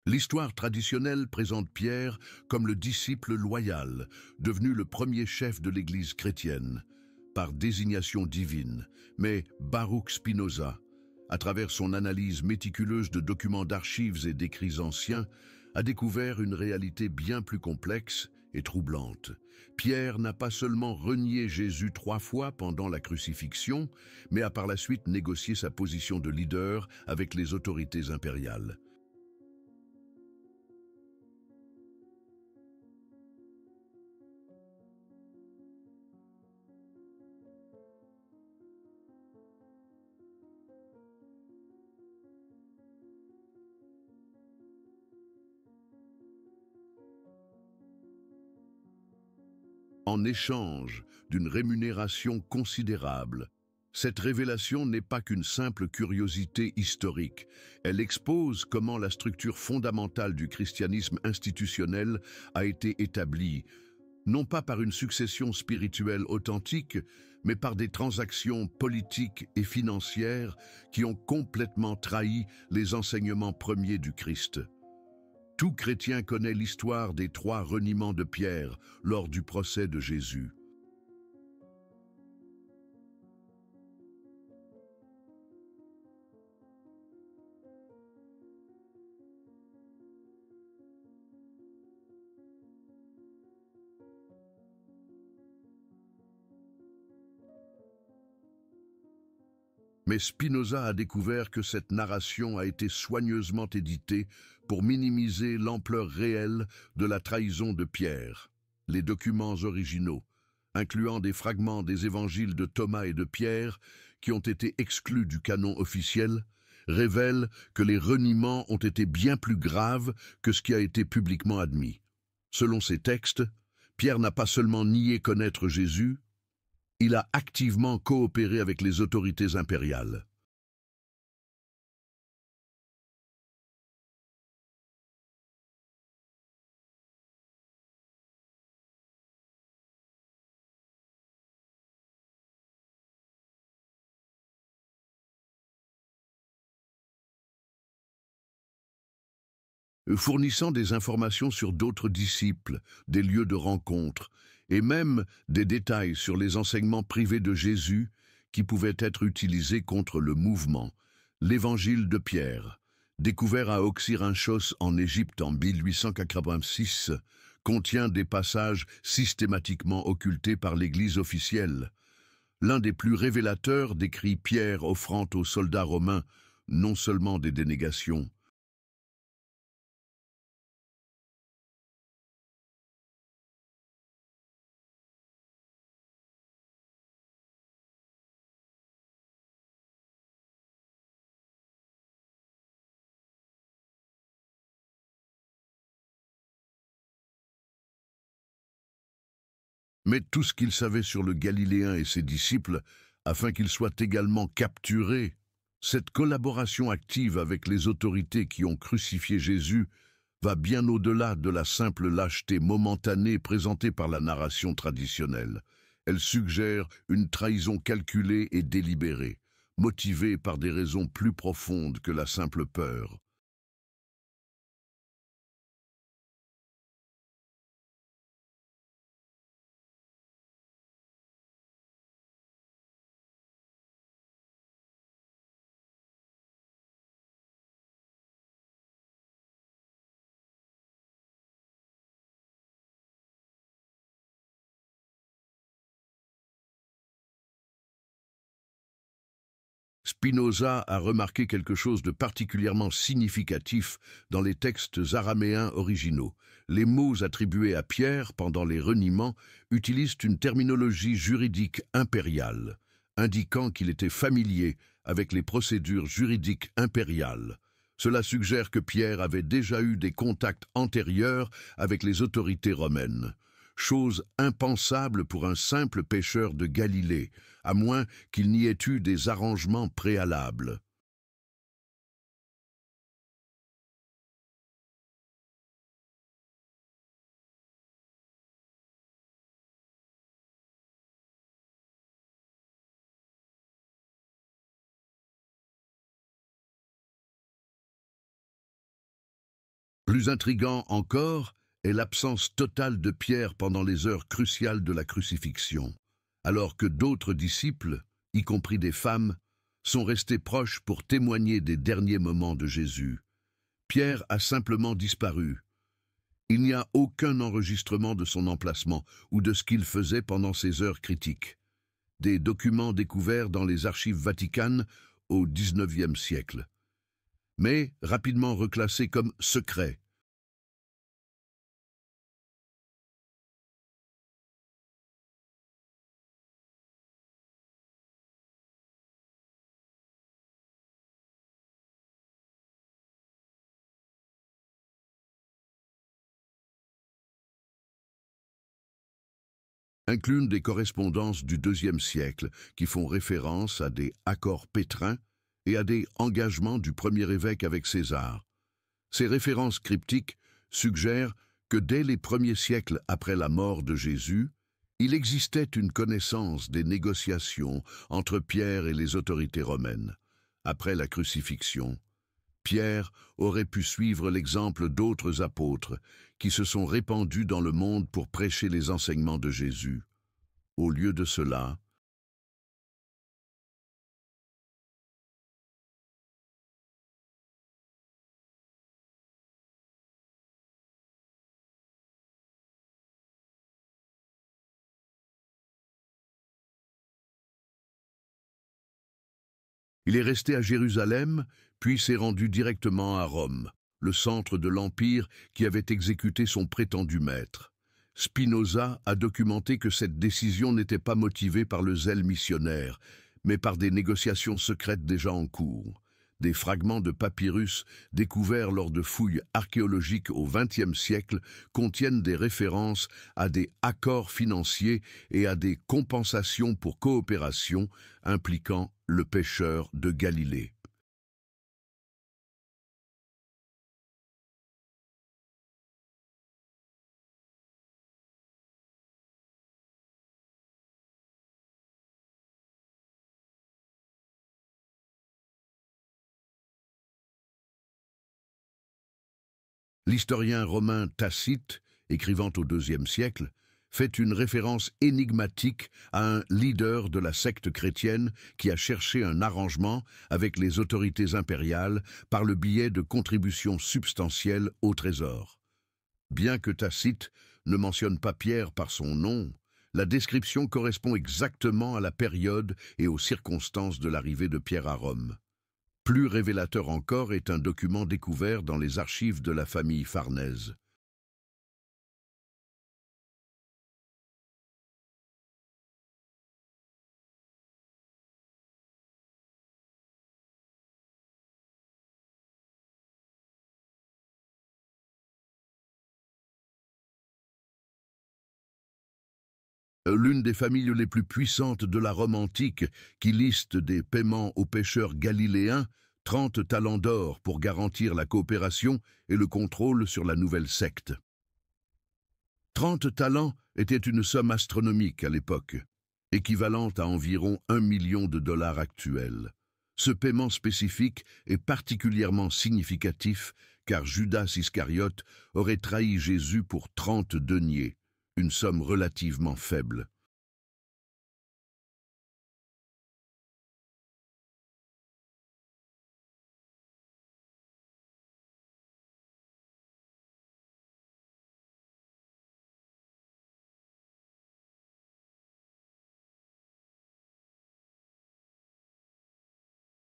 L'histoire traditionnelle présente Pierre comme le disciple loyal, devenu le premier chef de l'Église chrétienne, par désignation divine. Mais Baruch Spinoza, à travers son analyse méticuleuse de documents d'archives et d'écrits anciens, a découvert une réalité bien plus complexe et troublante. Pierre n'a pas seulement renié Jésus 3 fois pendant la crucifixion, mais a par la suite négocié sa position de leader avec les autorités impériales. En échange d'une rémunération considérable. Cette révélation n'est pas qu'une simple curiosité historique. Elle expose comment la structure fondamentale du christianisme institutionnel a été établie, non pas par une succession spirituelle authentique, mais par des transactions politiques et financières qui ont complètement trahi les enseignements premiers du Christ. Tout chrétien connaît l'histoire des 3 reniements de Pierre lors du procès de Jésus. Mais Spinoza a découvert que cette narration a été soigneusement éditée pour minimiser l'ampleur réelle de la trahison de Pierre. Les documents originaux, incluant des fragments des évangiles de Thomas et de Pierre qui ont été exclus du canon officiel, révèlent que les reniements ont été bien plus graves que ce qui a été publiquement admis. Selon ces textes, Pierre n'a pas seulement nié connaître Jésus, il a activement coopéré avec les autorités impériales. Fournissant des informations sur d'autres disciples, des lieux de rencontre, et même des détails sur les enseignements privés de Jésus qui pouvaient être utilisés contre le mouvement. L'Évangile de Pierre, découvert à Oxyrhynchos en Égypte en 1886, contient des passages systématiquement occultés par l'Église officielle. L'un des plus révélateurs décrit Pierre offrant aux soldats romains non seulement des dénégations, mais tout ce qu'il savait sur le Galiléen et ses disciples, afin qu'ils soient également capturés. Cette collaboration active avec les autorités qui ont crucifié Jésus va bien au-delà de la simple lâcheté momentanée présentée par la narration traditionnelle. Elle suggère une trahison calculée et délibérée, motivée par des raisons plus profondes que la simple peur. Spinoza a remarqué quelque chose de particulièrement significatif dans les textes araméens originaux. Les mots attribués à Pierre pendant les reniements utilisent une terminologie juridique impériale, indiquant qu'il était familier avec les procédures juridiques impériales. Cela suggère que Pierre avait déjà eu des contacts antérieurs avec les autorités romaines, chose impensable pour un simple pêcheur de Galilée, à moins qu'il n'y ait eu des arrangements préalables. Plus intrigant encore est l'absence totale de Pierre pendant les heures cruciales de la crucifixion, alors que d'autres disciples, y compris des femmes, sont restés proches pour témoigner des derniers moments de Jésus. Pierre a simplement disparu. Il n'y a aucun enregistrement de son emplacement ou de ce qu'il faisait pendant ces heures critiques. Des documents découverts dans les archives vaticanes au XIXe siècle, mais rapidement reclassés comme secrets. Incluent des correspondances du IIe siècle qui font référence à des accords pétrins et à des engagements du premier évêque avec César. Ces références cryptiques suggèrent que dès les premiers siècles après la mort de Jésus, il existait une connaissance des négociations entre Pierre et les autorités romaines. Après la crucifixion, Pierre aurait pu suivre l'exemple d'autres apôtres qui se sont répandus dans le monde pour prêcher les enseignements de Jésus. Au lieu de cela, il est resté à Jérusalem, puis s'est rendu directement à Rome, le centre de l'Empire qui avait exécuté son prétendu maître. Spinoza a documenté que cette décision n'était pas motivée par le zèle missionnaire, mais par des négociations secrètes déjà en cours. Des fragments de papyrus découverts lors de fouilles archéologiques au XXe siècle contiennent des références à des accords financiers et à des compensations pour coopération impliquant le pêcheur de Galilée. L'historien romain Tacite, écrivant au IIe siècle, fait une référence énigmatique à un leader de la secte chrétienne qui a cherché un arrangement avec les autorités impériales par le biais de contributions substantielles au trésor. Bien que Tacite ne mentionne pas Pierre par son nom, la description correspond exactement à la période et aux circonstances de l'arrivée de Pierre à Rome. Plus révélateur encore est un document découvert dans les archives de la famille Farnèse. L'une des familles les plus puissantes de la Rome antique, qui liste des paiements aux pêcheurs galiléens, 30 talents d'or pour garantir la coopération et le contrôle sur la nouvelle secte. 30 talents était une somme astronomique à l'époque, équivalente à environ 1 million de dollars actuels. Ce paiement spécifique est particulièrement significatif car Judas Iscariote aurait trahi Jésus pour 30 deniers, une somme relativement faible.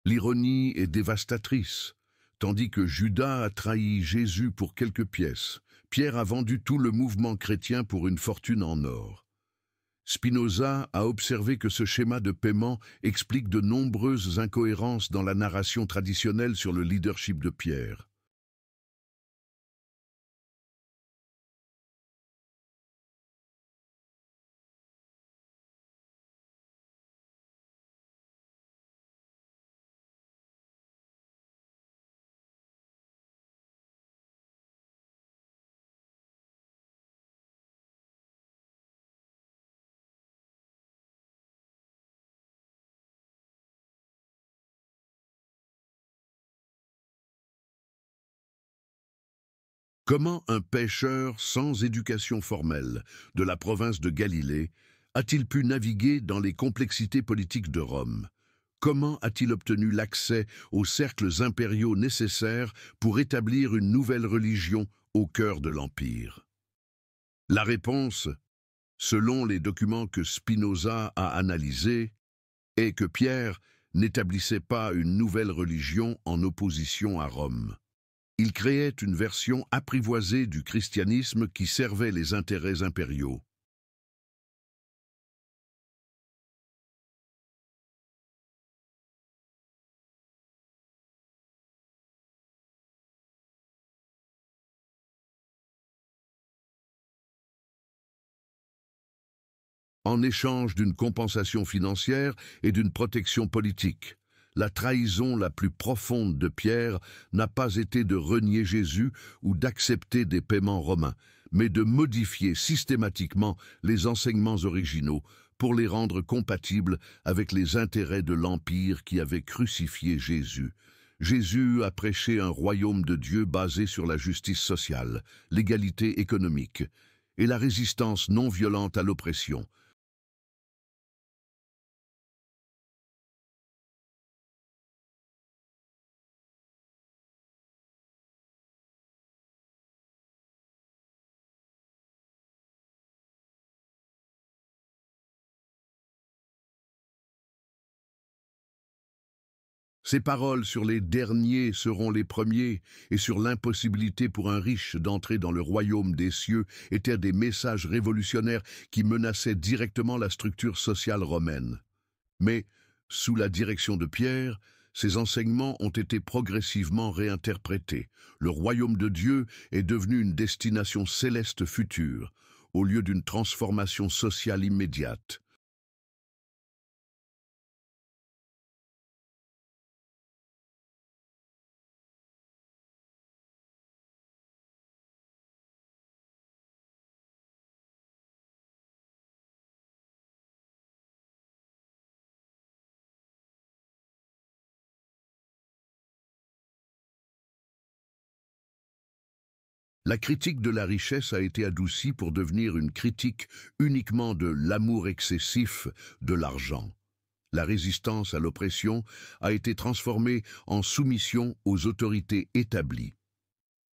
L'ironie est dévastatrice. Tandis que Judas a trahi Jésus pour quelques pièces, Pierre a vendu tout le mouvement chrétien pour une fortune en or. Spinoza a observé que ce schéma de paiement explique de nombreuses incohérences dans la narration traditionnelle sur le leadership de Pierre. Comment un pêcheur sans éducation formelle de la province de Galilée a-t-il pu naviguer dans les complexités politiques de Rome? Comment a-t-il obtenu l'accès aux cercles impériaux nécessaires pour établir une nouvelle religion au cœur de l'Empire? La réponse, selon les documents que Spinoza a analysés, est que Pierre n'établissait pas une nouvelle religion en opposition à Rome. Il créait une version apprivoisée du christianisme qui servait les intérêts impériaux. En échange d'une compensation financière et d'une protection politique. La trahison la plus profonde de Pierre n'a pas été de renier Jésus ou d'accepter des paiements romains, mais de modifier systématiquement les enseignements originaux pour les rendre compatibles avec les intérêts de l'Empire qui avait crucifié Jésus. Jésus a prêché un royaume de Dieu basé sur la justice sociale, l'égalité économique et la résistance non violente à l'oppression. Ces paroles sur les derniers seront les premiers et sur l'impossibilité pour un riche d'entrer dans le royaume des cieux étaient des messages révolutionnaires qui menaçaient directement la structure sociale romaine. Mais, sous la direction de Pierre, ces enseignements ont été progressivement réinterprétés. Le royaume de Dieu est devenu une destination céleste future, au lieu d'une transformation sociale immédiate. La critique de la richesse a été adoucie pour devenir une critique uniquement de l'amour excessif de l'argent. La résistance à l'oppression a été transformée en soumission aux autorités établies.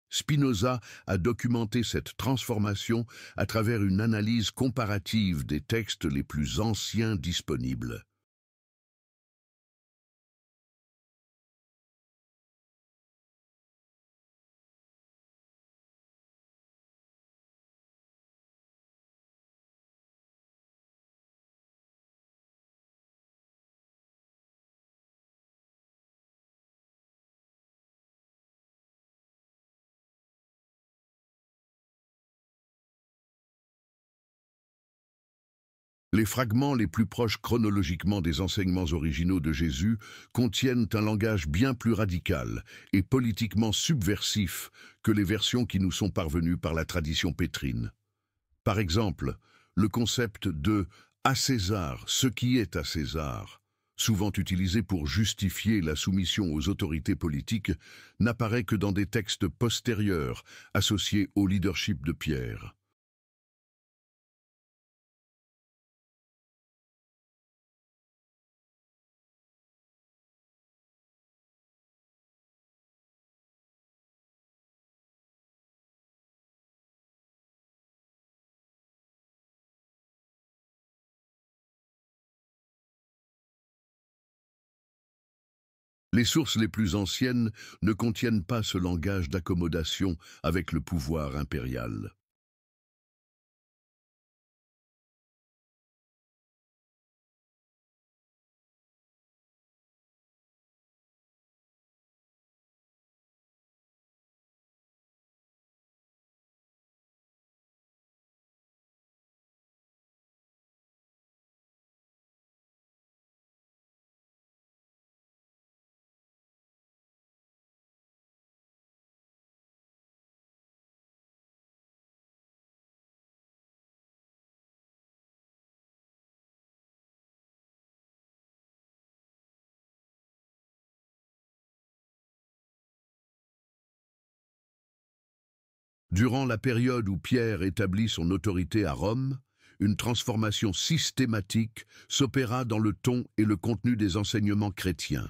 Spinoza a documenté cette transformation à travers une analyse comparative des textes les plus anciens disponibles. Les fragments les plus proches chronologiquement des enseignements originaux de Jésus contiennent un langage bien plus radical et politiquement subversif que les versions qui nous sont parvenues par la tradition pétrine. Par exemple, le concept de «à César ce qui est à César», souvent utilisé pour justifier la soumission aux autorités politiques, n'apparaît que dans des textes postérieurs associés au leadership de Pierre. Les sources les plus anciennes ne contiennent pas ce langage d'accommodation avec le pouvoir impérial. Durant la période où Pierre établit son autorité à Rome, une transformation systématique s'opéra dans le ton et le contenu des enseignements chrétiens.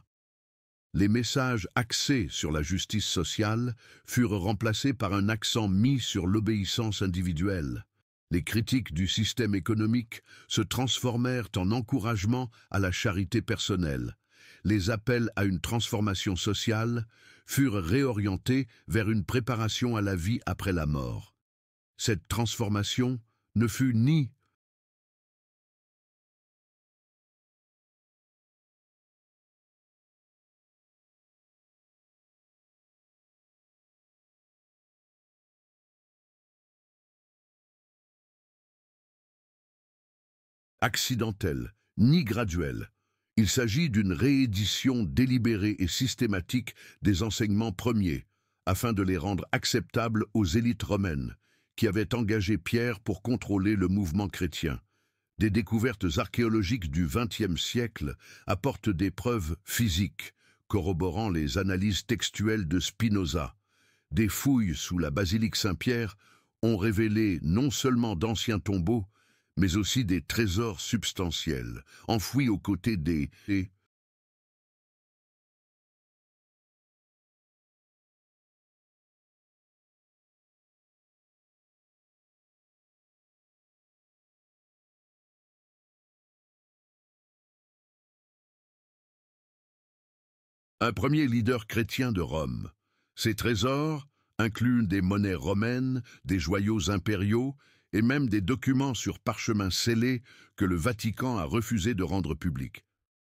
Les messages axés sur la justice sociale furent remplacés par un accent mis sur l'obéissance individuelle. Les critiques du système économique se transformèrent en encouragement à la charité personnelle. Les appels à une transformation sociale furent réorientés vers une préparation à la vie après la mort. Cette transformation ne fut ni accidentelle, ni graduelle. Il s'agit d'une réédition délibérée et systématique des enseignements premiers, afin de les rendre acceptables aux élites romaines, qui avaient engagé Pierre pour contrôler le mouvement chrétien. Des découvertes archéologiques du XXe siècle apportent des preuves physiques, corroborant les analyses textuelles de Spinoza. Des fouilles sous la basilique Saint-Pierre ont révélé non seulement d'anciens tombeaux, mais aussi des trésors substantiels, enfouis aux côtés des un premier leader chrétien de Rome. Ces trésors incluent des monnaies romaines, des joyaux impériaux et même des documents sur parchemin scellés que le Vatican a refusé de rendre publics.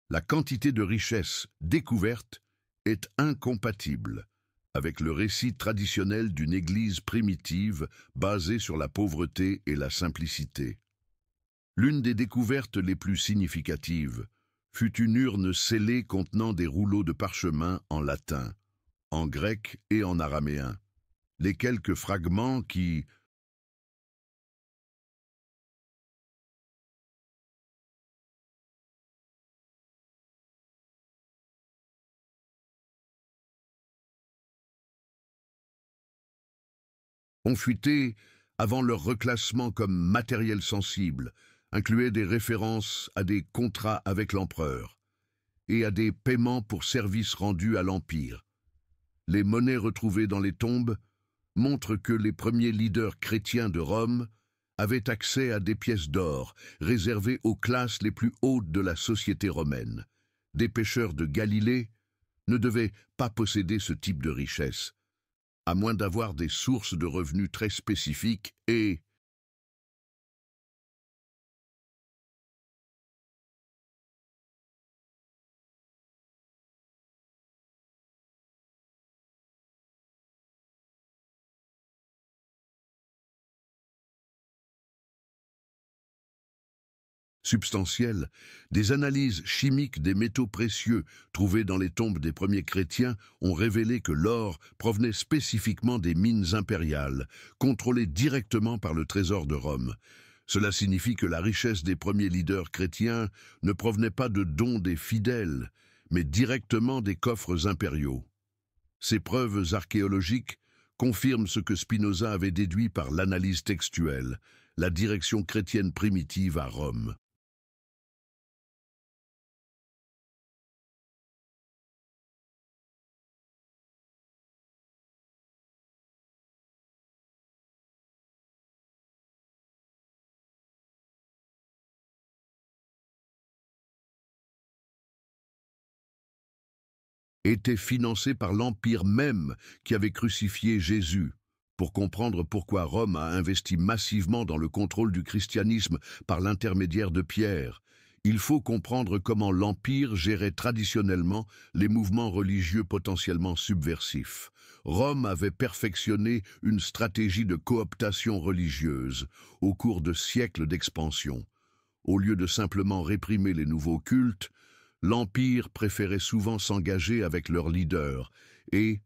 La quantité de richesses découvertes est incompatible avec le récit traditionnel d'une Église primitive basée sur la pauvreté et la simplicité. L'une des découvertes les plus significatives fut une urne scellée contenant des rouleaux de parchemin en latin, en grec et en araméen. Les quelques fragments qui ont fuité avant leur reclassement comme matériel sensible, incluaient des références à des contrats avec l'empereur et à des paiements pour services rendus à l'Empire. Les monnaies retrouvées dans les tombes montrent que les premiers leaders chrétiens de Rome avaient accès à des pièces d'or réservées aux classes les plus hautes de la société romaine. Des pêcheurs de Galilée ne devaient pas posséder ce type de richesse, à moins d'avoir des sources de revenus très spécifiques et substantielles. Des analyses chimiques des métaux précieux trouvés dans les tombes des premiers chrétiens ont révélé que l'or provenait spécifiquement des mines impériales, contrôlées directement par le trésor de Rome. Cela signifie que la richesse des premiers leaders chrétiens ne provenait pas de dons des fidèles, mais directement des coffres impériaux. Ces preuves archéologiques confirment ce que Spinoza avait déduit par l'analyse textuelle, la direction chrétienne primitive à Rome. Était financé par l'Empire même qui avait crucifié Jésus. Pour comprendre pourquoi Rome a investi massivement dans le contrôle du christianisme par l'intermédiaire de Pierre, il faut comprendre comment l'Empire gérait traditionnellement les mouvements religieux potentiellement subversifs. Rome avait perfectionné une stratégie de cooptation religieuse au cours de siècles d'expansion. Au lieu de simplement réprimer les nouveaux cultes, l'Empire préférait souvent s'engager avec leurs leaders et,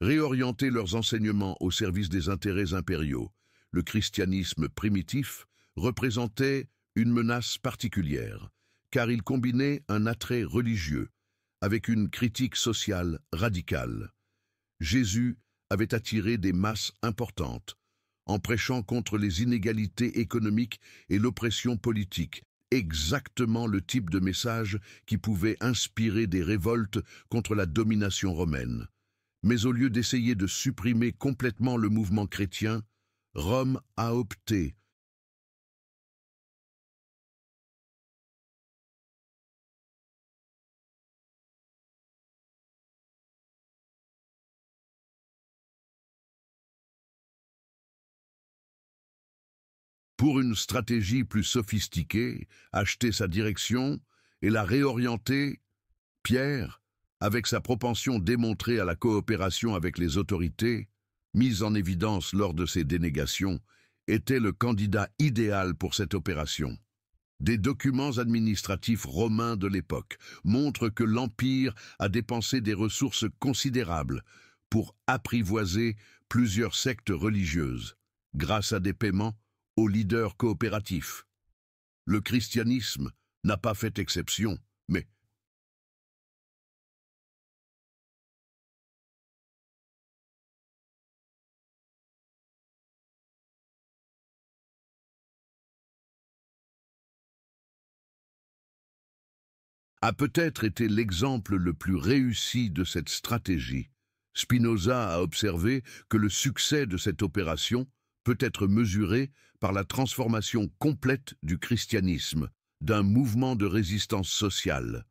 réorienter leurs enseignements au service des intérêts impériaux. Le christianisme primitif représentait une menace particulière, car il combinait un attrait religieux avec une critique sociale radicale. Jésus avait attiré des masses importantes, en prêchant contre les inégalités économiques et l'oppression politique, exactement le type de message qui pouvait inspirer des révoltes contre la domination romaine. Mais au lieu d'essayer de supprimer complètement le mouvement chrétien, Rome a opté pour une stratégie plus sophistiquée, acheter sa direction et la réorienter. Pierre, avec sa propension démontrée à la coopération avec les autorités, mise en évidence lors de ses dénégations, était le candidat idéal pour cette opération. Des documents administratifs romains de l'époque montrent que l'Empire a dépensé des ressources considérables pour apprivoiser plusieurs sectes religieuses, grâce à des paiements aux leaders coopératifs. Le christianisme n'a pas fait exception, mais a peut-être été l'exemple le plus réussi de cette stratégie. Spinoza a observé que le succès de cette opération peut être mesuré par la transformation complète du christianisme d'un mouvement de résistance sociale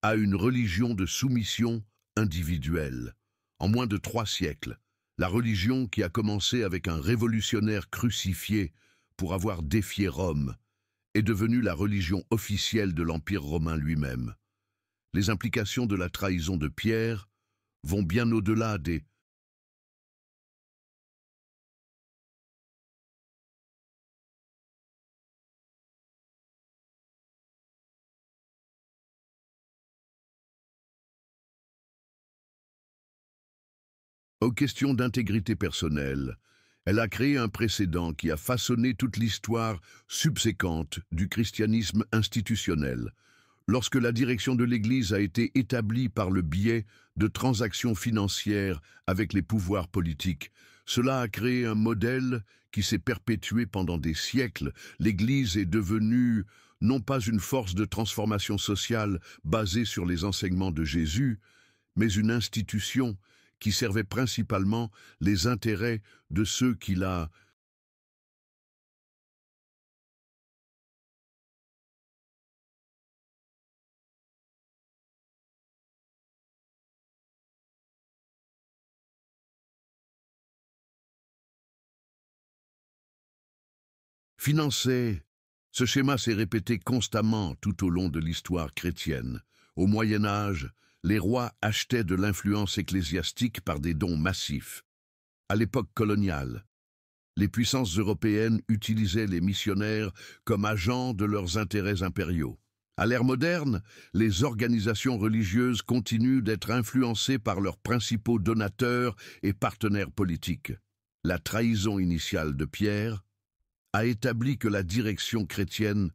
à une religion de soumission individuelle. En moins de 3 siècles, la religion qui a commencé avec un révolutionnaire crucifié pour avoir défié Rome est devenue la religion officielle de l'Empire romain lui-même. Les implications de la trahison de Pierre vont bien au-delà des aux questions d'intégrité personnelle. Elle a créé un précédent qui a façonné toute l'histoire subséquente du christianisme institutionnel. Lorsque la direction de l'Église a été établie par le biais de transactions financières avec les pouvoirs politiques, cela a créé un modèle qui s'est perpétué pendant des siècles. L'Église est devenue non pas une force de transformation sociale basée sur les enseignements de Jésus, mais une institution qui servait principalement les intérêts de ceux qui la finançaient. Ce schéma s'est répété constamment tout au long de l'histoire chrétienne. Au Moyen Âge, les rois achetaient de l'influence ecclésiastique par des dons massifs. À l'époque coloniale, les puissances européennes utilisaient les missionnaires comme agents de leurs intérêts impériaux. À l'ère moderne, les organisations religieuses continuent d'être influencées par leurs principaux donateurs et partenaires politiques. La trahison initiale de Pierre a établi que la direction chrétienne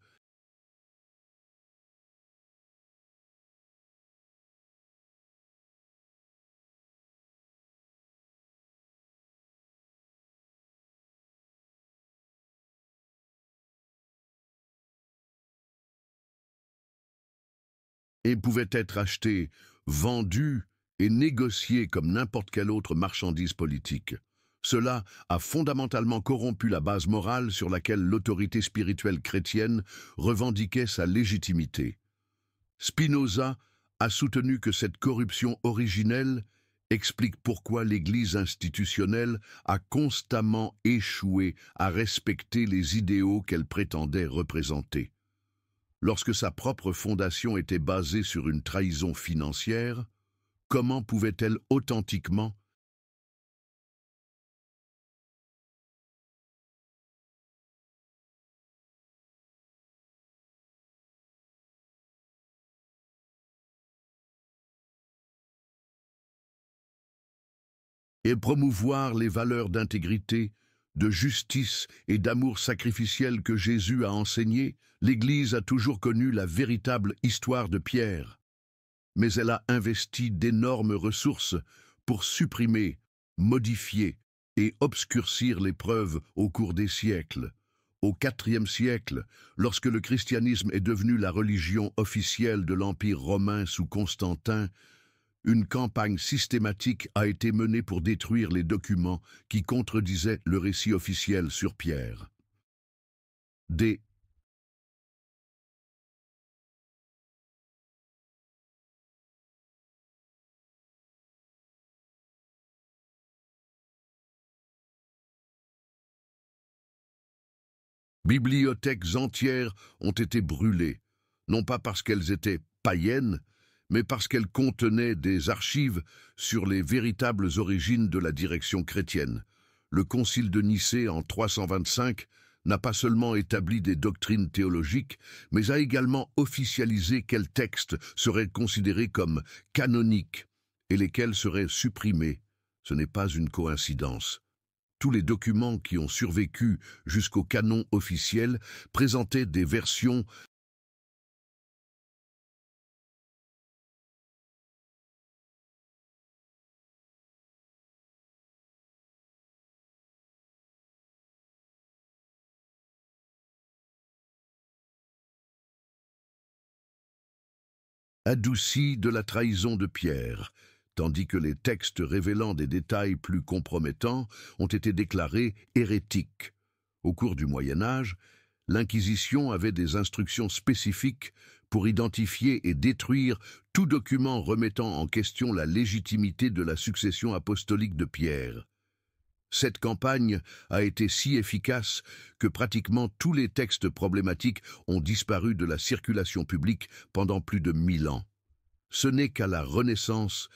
pouvait être achetée, vendue et négociée comme n'importe quelle autre marchandise politique. Cela a fondamentalement corrompu la base morale sur laquelle l'autorité spirituelle chrétienne revendiquait sa légitimité. Spinoza a soutenu que cette corruption originelle explique pourquoi l'Église institutionnelle a constamment échoué à respecter les idéaux qu'elle prétendait représenter. Lorsque sa propre fondation était basée sur une trahison financière, comment pouvait-elle authentiquement et promouvoir les valeurs d'intégrité, de justice et d'amour sacrificiel que Jésus a enseignées, l'Église a toujours connu la véritable histoire de Pierre. Mais elle a investi d'énormes ressources pour supprimer, modifier et obscurcir les preuves au cours des siècles. Au IVe siècle, lorsque le christianisme est devenu la religion officielle de l'Empire romain sous Constantin, une campagne systématique a été menée pour détruire les documents qui contredisaient le récit officiel sur Pierre. Des bibliothèques entières ont été brûlées, non pas parce qu'elles étaient païennes, mais parce qu'elles contenaient des archives sur les véritables origines de la direction chrétienne. Le Concile de Nicée en 325 n'a pas seulement établi des doctrines théologiques, mais a également officialisé quels textes seraient considérés comme canoniques et lesquels seraient supprimés. Ce n'est pas une coïncidence. Tous les documents qui ont survécu jusqu'au canon officiel présentaient des versions adoucies de la trahison de Pierre, tandis que les textes révélant des détails plus compromettants ont été déclarés hérétiques. Au cours du Moyen Âge, l'Inquisition avait des instructions spécifiques pour identifier et détruire tout document remettant en question la légitimité de la succession apostolique de Pierre. Cette campagne a été si efficace que pratiquement tous les textes problématiques ont disparu de la circulation publique pendant plus de 1000 ans. Ce n'est qu'à la Renaissance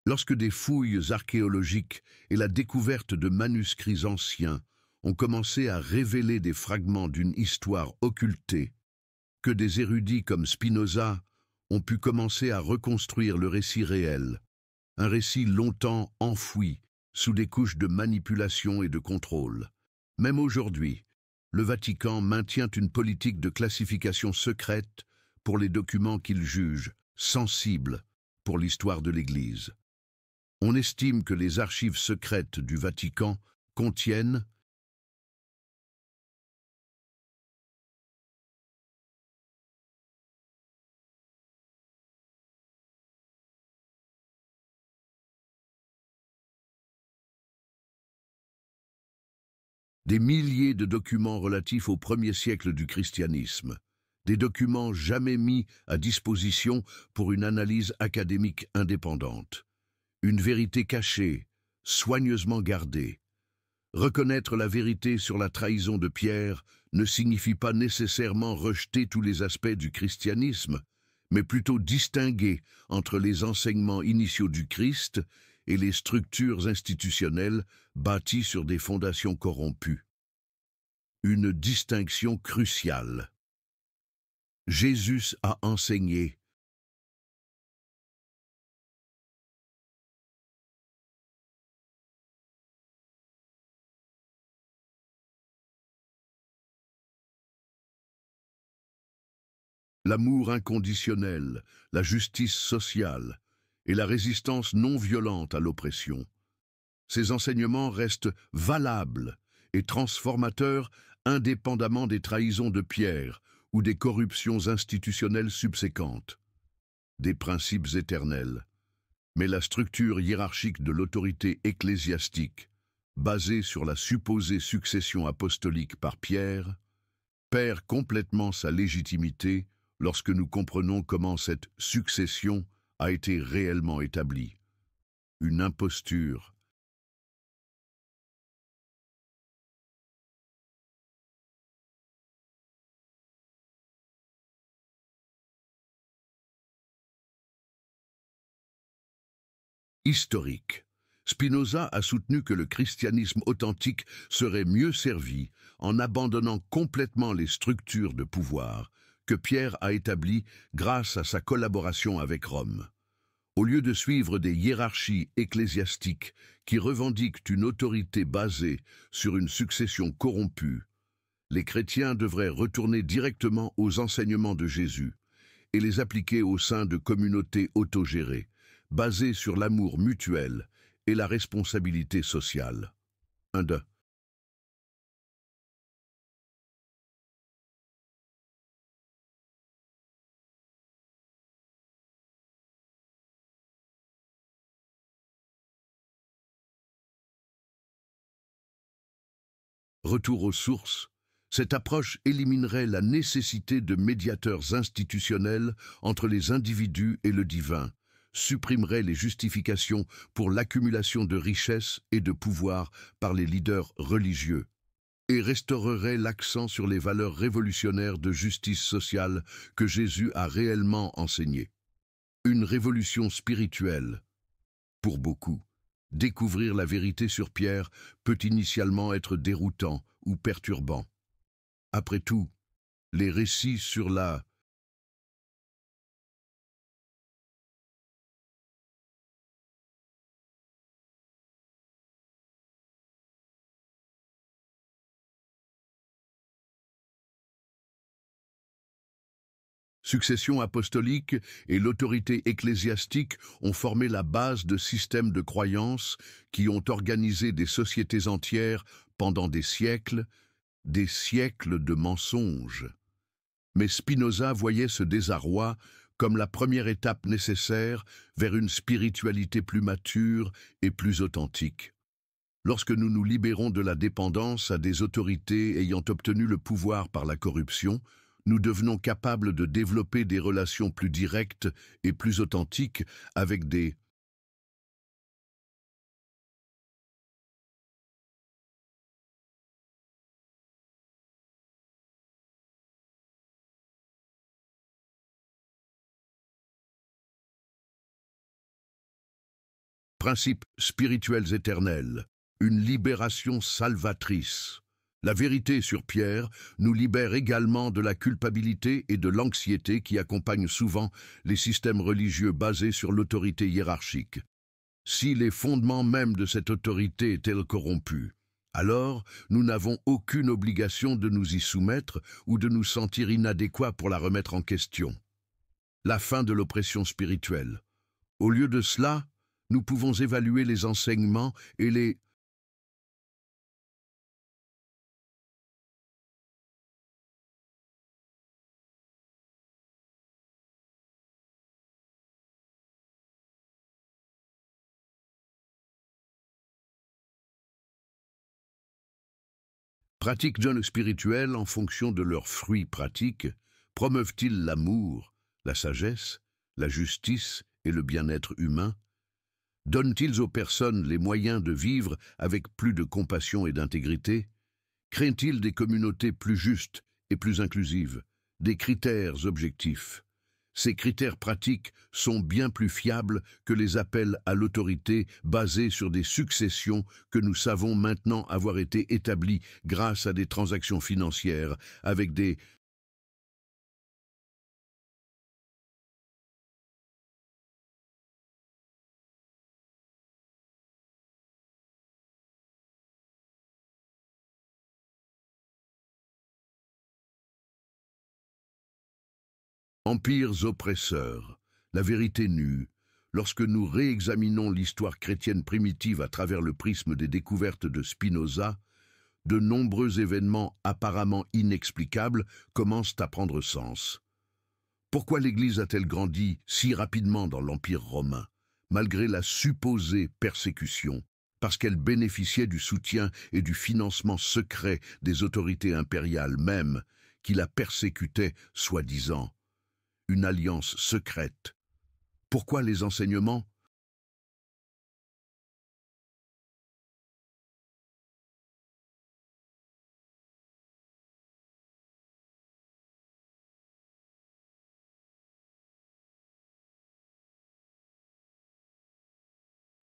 lorsque des fouilles archéologiques et la découverte de manuscrits anciens ont commencé à révéler des fragments d'une histoire occultée, que des érudits comme Spinoza ont pu commencer à reconstruire le récit réel, un récit longtemps enfoui sous des couches de manipulation et de contrôle. Même aujourd'hui, le Vatican maintient une politique de classification secrète pour les documents qu'il juge sensibles pour l'histoire de l'Église. On estime que les archives secrètes du Vatican contiennent des milliers de documents relatifs au premier siècle du christianisme, des documents jamais mis à disposition pour une analyse académique indépendante. Une vérité cachée, soigneusement gardée. Reconnaître la vérité sur la trahison de Pierre ne signifie pas nécessairement rejeter tous les aspects du christianisme, mais plutôt distinguer entre les enseignements initiaux du Christ et les structures institutionnelles bâties sur des fondations corrompues. Une distinction cruciale. Jésus a enseigné. L'amour inconditionnel, la justice sociale et la résistance non violente à l'oppression. Ces enseignements restent valables et transformateurs indépendamment des trahisons de Pierre ou des corruptions institutionnelles subséquentes. Des principes éternels. Mais la structure hiérarchique de l'autorité ecclésiastique, basée sur la supposée succession apostolique par Pierre, perd complètement sa légitimité lorsque nous comprenons comment cette succession a été réellement établie. Une imposture. Historique. Spinoza a soutenu que le christianisme authentique serait mieux servi en abandonnant complètement les structures de pouvoir que Pierre a établies grâce à sa collaboration avec Rome. Au lieu de suivre des hiérarchies ecclésiastiques qui revendiquent une autorité basée sur une succession corrompue, les chrétiens devraient retourner directement aux enseignements de Jésus et les appliquer au sein de communautés autogérées, basées sur l'amour mutuel et la responsabilité sociale. 1-2. Retour aux sources. Cette approche éliminerait la nécessité de médiateurs institutionnels entre les individus et le divin, supprimerait les justifications pour l'accumulation de richesses et de pouvoir par les leaders religieux, et restaurerait l'accent sur les valeurs révolutionnaires de justice sociale que Jésus a réellement enseignées. Une révolution spirituelle. Pour beaucoup, découvrir la vérité sur Pierre peut initialement être déroutant ou perturbant. Après tout, les récits sur la succession apostolique et l'autorité ecclésiastique ont formé la base de systèmes de croyances qui ont organisé des sociétés entières pendant des siècles de mensonges. Mais Spinoza voyait ce désarroi comme la première étape nécessaire vers une spiritualité plus mature et plus authentique. Lorsque nous nous libérons de la dépendance à des autorités ayant obtenu le pouvoir par la corruption, nous devenons capables de développer des relations plus directes et plus authentiques avec des principes spirituels éternels, une libération salvatrice. La vérité sur Pierre nous libère également de la culpabilité et de l'anxiété qui accompagnent souvent les systèmes religieux basés sur l'autorité hiérarchique. Si les fondements mêmes de cette autorité étaient corrompus, alors nous n'avons aucune obligation de nous y soumettre ou de nous sentir inadéquats pour la remettre en question. La fin de l'oppression spirituelle. Au lieu de cela, nous pouvons évaluer les enseignements et les pratiques jeunes spirituels en fonction de leurs fruits pratiques. Promeuvent-ils l'amour, la sagesse, la justice et le bien-être humain? Donnent-ils aux personnes les moyens de vivre avec plus de compassion et d'intégrité? Créent-ils des communautés plus justes et plus inclusives? Des critères objectifs. Ces critères pratiques sont bien plus fiables que les appels à l'autorité basés sur des successions que nous savons maintenant avoir été établies grâce à des transactions financières avec des empires oppresseurs. La vérité nue. Lorsque nous réexaminons l'histoire chrétienne primitive à travers le prisme des découvertes de Spinoza, de nombreux événements apparemment inexplicables commencent à prendre sens. Pourquoi l'Église a-t-elle grandi si rapidement dans l'Empire romain, malgré la supposée persécution? Parce qu'elle bénéficiait du soutien et du financement secret des autorités impériales mêmes, qui la persécutaient, soi-disant. Une alliance secrète. Pourquoi les enseignements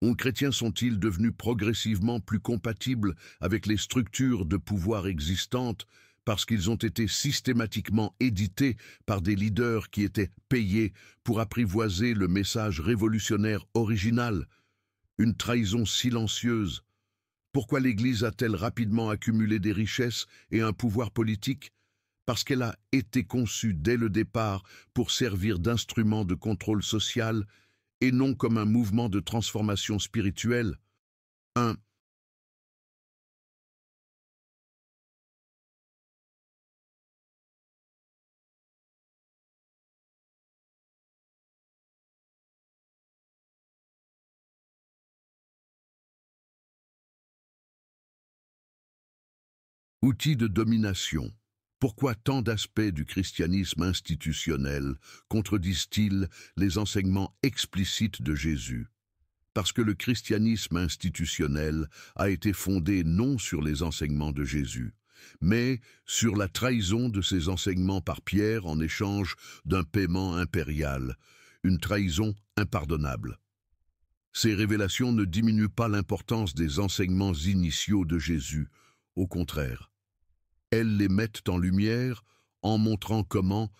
Les chrétiens sont-ils devenus progressivement plus compatibles avec les structures de pouvoir existantes parce qu'ils ont été systématiquement édités par des leaders qui étaient payés pour apprivoiser le message révolutionnaire original? Une trahison silencieuse. Pourquoi l'Église a-t-elle rapidement accumulé des richesses et un pouvoir politique? Parce qu'elle a été conçue dès le départ pour servir d'instrument de contrôle social et non comme un mouvement de transformation spirituelle. 1. Outil de domination. Pourquoi tant d'aspects du christianisme institutionnel contredisent-ils les enseignements explicites de Jésus? Parce que le christianisme institutionnel a été fondé non sur les enseignements de Jésus, mais sur la trahison de ses enseignements par Pierre en échange d'un paiement impérial, une trahison impardonnable. Ces révélations ne diminuent pas l'importance des enseignements initiaux de Jésus, au contraire. Elles les mettent en lumière en montrant comment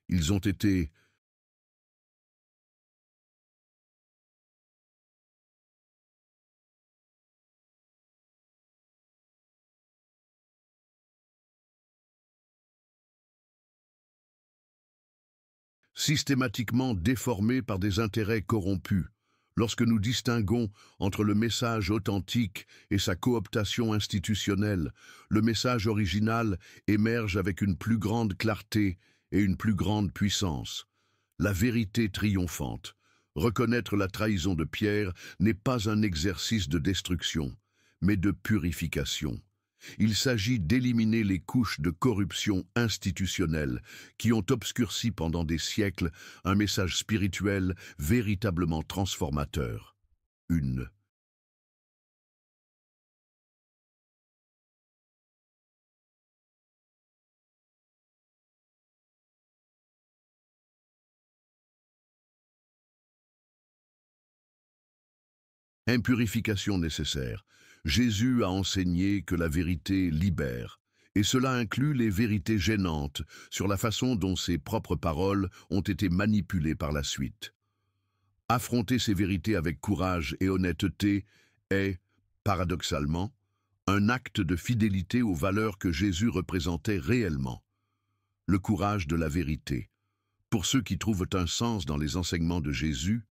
ils ont été systématiquement déformés par des intérêts corrompus. Lorsque nous distinguons entre le message authentique et sa cooptation institutionnelle, le message original émerge avec une plus grande clarté et une plus grande puissance. La vérité triomphante. Reconnaître la trahison de Pierre n'est pas un exercice de destruction, mais de purification. Il s'agit d'éliminer les couches de corruption institutionnelle qui ont obscurci pendant des siècles un message spirituel véritablement transformateur. Une. Impurification nécessaire. Jésus a enseigné que la vérité libère, et cela inclut les vérités gênantes sur la façon dont ses propres paroles ont été manipulées par la suite. Affronter ces vérités avec courage et honnêteté est, paradoxalement, un acte de fidélité aux valeurs que Jésus représentait réellement. Le courage de la vérité. Pour ceux qui trouvent un sens dans les enseignements de Jésus,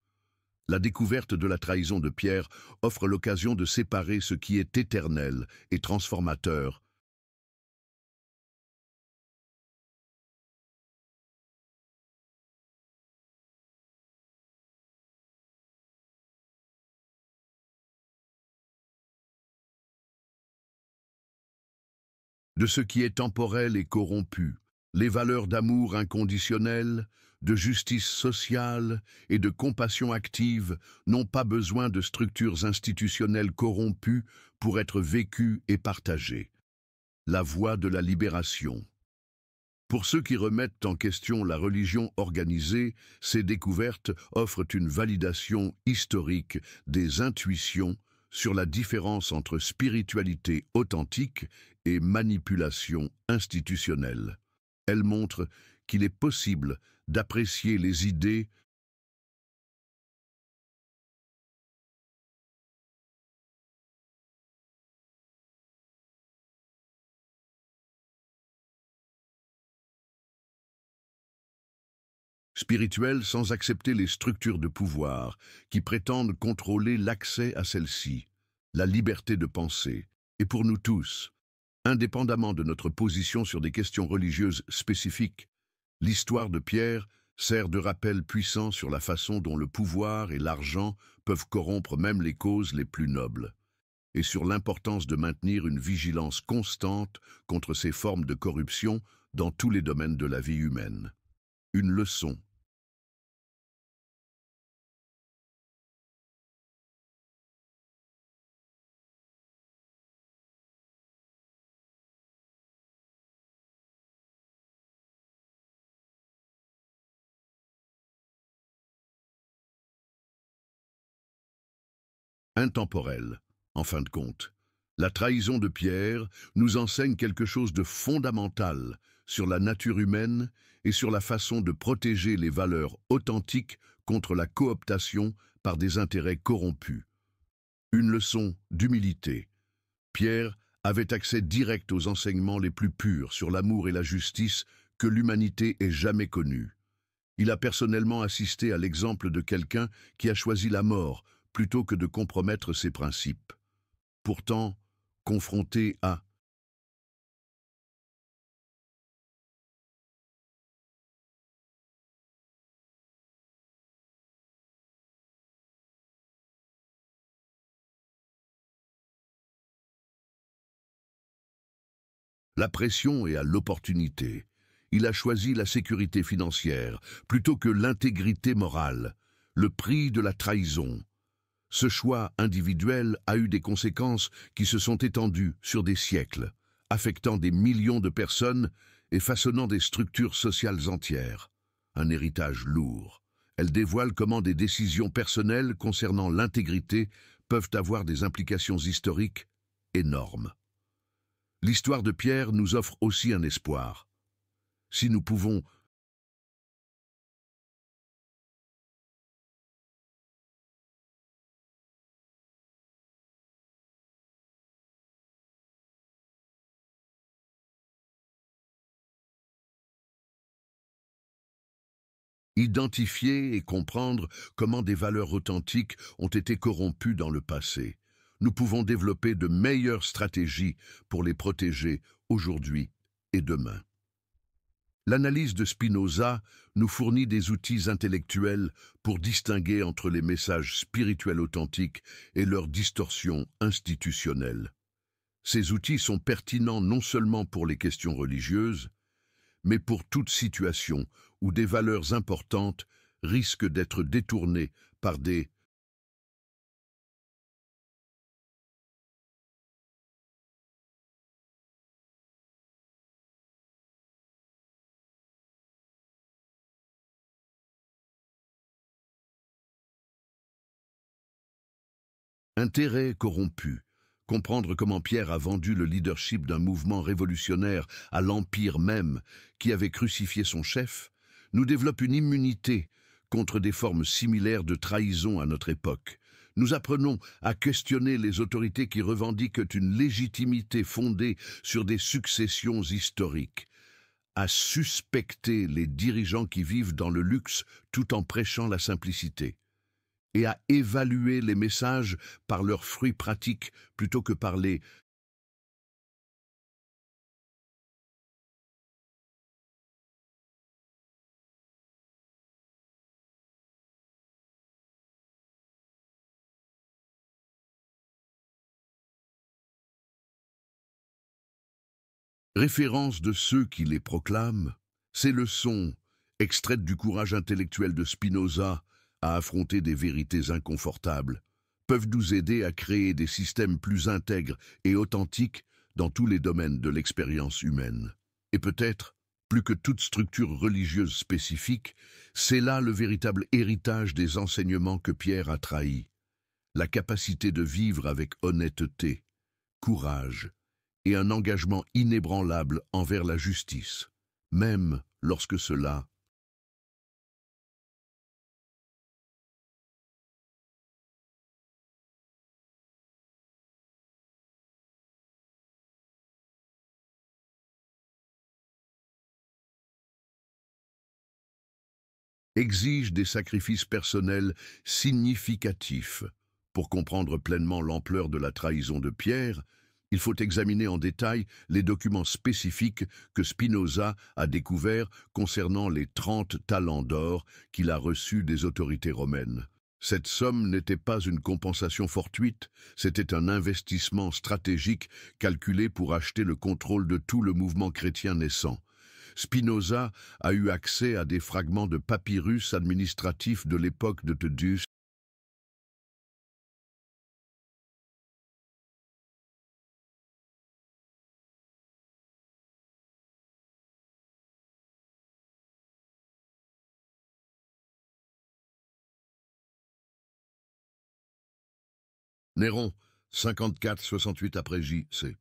la découverte de la trahison de Pierre offre l'occasion de séparer ce qui est éternel et transformateur. De ce qui est temporel et corrompu, les valeurs d'amour inconditionnel, de justice sociale et de compassion active n'ont pas besoin de structures institutionnelles corrompues pour être vécues et partagées. La voie de la libération. Pour ceux qui remettent en question la religion organisée, ces découvertes offrent une validation historique des intuitions sur la différence entre spiritualité authentique et manipulation institutionnelle. Elles montrent qu'il est possible d'apprécier les idées spirituelles sans accepter les structures de pouvoir qui prétendent contrôler l'accès à celles-ci, la liberté de penser. Et pour nous tous, indépendamment de notre position sur des questions religieuses spécifiques, l'histoire de Pierre sert de rappel puissant sur la façon dont le pouvoir et l'argent peuvent corrompre même les causes les plus nobles, et sur l'importance de maintenir une vigilance constante contre ces formes de corruption dans tous les domaines de la vie humaine. Une leçon. intemporelle, en fin de compte. La trahison de Pierre nous enseigne quelque chose de fondamental sur la nature humaine et sur la façon de protéger les valeurs authentiques contre la cooptation par des intérêts corrompus. Une leçon d'humilité. Pierre avait accès direct aux enseignements les plus purs sur l'amour et la justice que l'humanité ait jamais connus. Il a personnellement assisté à l'exemple de quelqu'un qui a choisi la mort plutôt que de compromettre ses principes. Pourtant, confronté à la pression et à l'opportunité, il a choisi la sécurité financière plutôt que l'intégrité morale, le prix de la trahison. Ce choix individuel a eu des conséquences qui se sont étendues sur des siècles, affectant des millions de personnes et façonnant des structures sociales entières. Un héritage lourd. Elle dévoile comment des décisions personnelles concernant l'intégrité peuvent avoir des implications historiques énormes. L'histoire de Pierre nous offre aussi un espoir. Si nous pouvons identifier et comprendre comment des valeurs authentiques ont été corrompues dans le passé, nous pouvons développer de meilleures stratégies pour les protéger aujourd'hui et demain. L'analyse de Spinoza nous fournit des outils intellectuels pour distinguer entre les messages spirituels authentiques et leurs distorsions institutionnelles. Ces outils sont pertinents non seulement pour les questions religieuses, mais pour toute situation où des valeurs importantes risquent d'être détournées par des intérêts corrompus. Comprendre comment Pierre a vendu le leadership d'un mouvement révolutionnaire à l'Empire même qui avait crucifié son chef, nous développe une immunité contre des formes similaires de trahison à notre époque. Nous apprenons à questionner les autorités qui revendiquent une légitimité fondée sur des successions historiques, à suspecter les dirigeants qui vivent dans le luxe tout en prêchant la simplicité, et à évaluer les messages par leurs fruits pratiques plutôt que par les références de ceux qui les proclament. Ces leçons, extraites du courage intellectuel de Spinoza à affronter des vérités inconfortables, peuvent nous aider à créer des systèmes plus intègres et authentiques dans tous les domaines de l'expérience humaine. Et peut-être, plus que toute structure religieuse spécifique, c'est là le véritable héritage des enseignements que Pierre a trahis, la capacité de vivre avec honnêteté, courage et un engagement inébranlable envers la justice, même lorsque cela exige des sacrifices personnels significatifs. Pour comprendre pleinement l'ampleur de la trahison de Pierre, il faut examiner en détail les documents spécifiques que Spinoza a découverts concernant les 30 talents d'or qu'il a reçus des autorités romaines. Cette somme n'était pas une compensation fortuite, c'était un investissement stratégique calculé pour acheter le contrôle de tout le mouvement chrétien naissant. Spinoza a eu accès à des fragments de papyrus administratifs de l'époque de Théoduse Néron, 54-68 après J.C.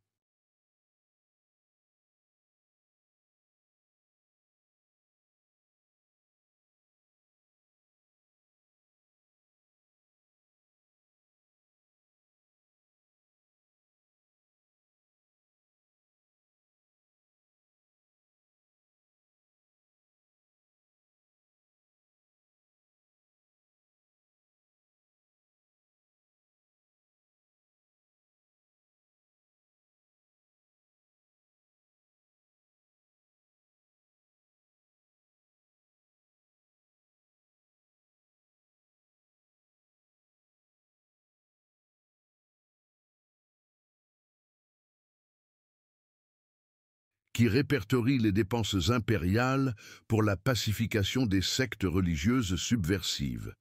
Qui répertorie les dépenses impériales pour la pacification des sectes religieuses subversives.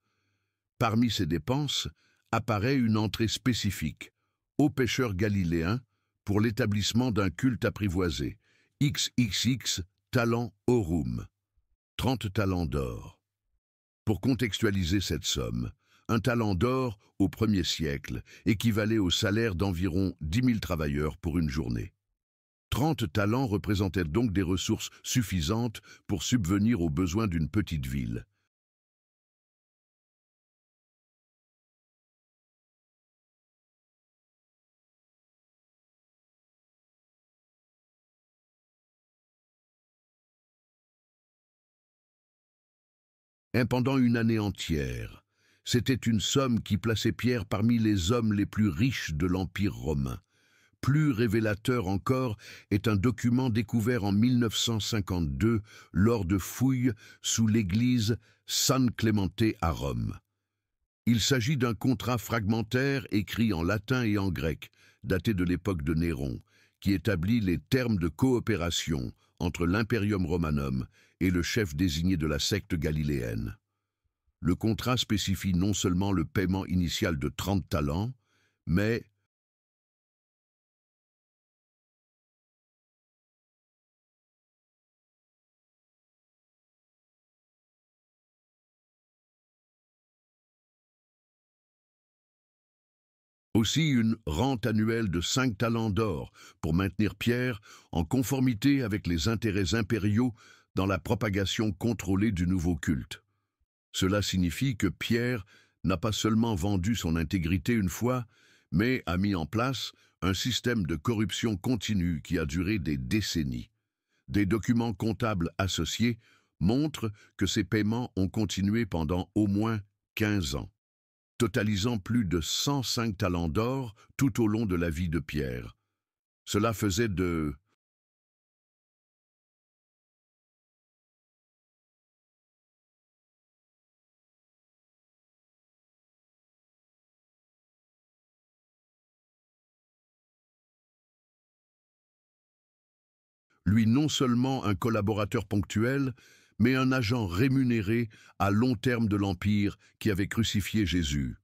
Parmi ces dépenses apparaît une entrée spécifique, aux pêcheurs galiléens, pour l'établissement d'un culte apprivoisé, XXX talents aurum, 30 talents d'or. Pour contextualiser cette somme, un talent d'or au 1er siècle équivalait au salaire d'environ 10 000 travailleurs pour une journée. 30 talents représentaient donc des ressources suffisantes pour subvenir aux besoins d'une petite ville. Et pendant une année entière, c'était une somme qui plaçait Pierre parmi les hommes les plus riches de l'Empire romain. Plus révélateur encore est un document découvert en 1952 lors de fouilles sous l'église San Clemente à Rome. Il s'agit d'un contrat fragmentaire écrit en latin et en grec, daté de l'époque de Néron, qui établit les termes de coopération entre l'Imperium Romanum et le chef désigné de la secte galiléenne. Le contrat spécifie non seulement le paiement initial de 30 talents, mais aussi une rente annuelle de 5 talents d'or pour maintenir Pierre en conformité avec les intérêts impériaux dans la propagation contrôlée du nouveau culte. Cela signifie que Pierre n'a pas seulement vendu son intégrité une fois, mais a mis en place un système de corruption continue qui a duré des décennies. Des documents comptables associés montrent que ces paiements ont continué pendant au moins 15 ans, totalisant plus de 105 talents d'or tout au long de la vie de Pierre. Cela faisait de lui non seulement un collaborateur ponctuel, mais un agent rémunéré à long terme de l'Empire qui avait crucifié Jésus.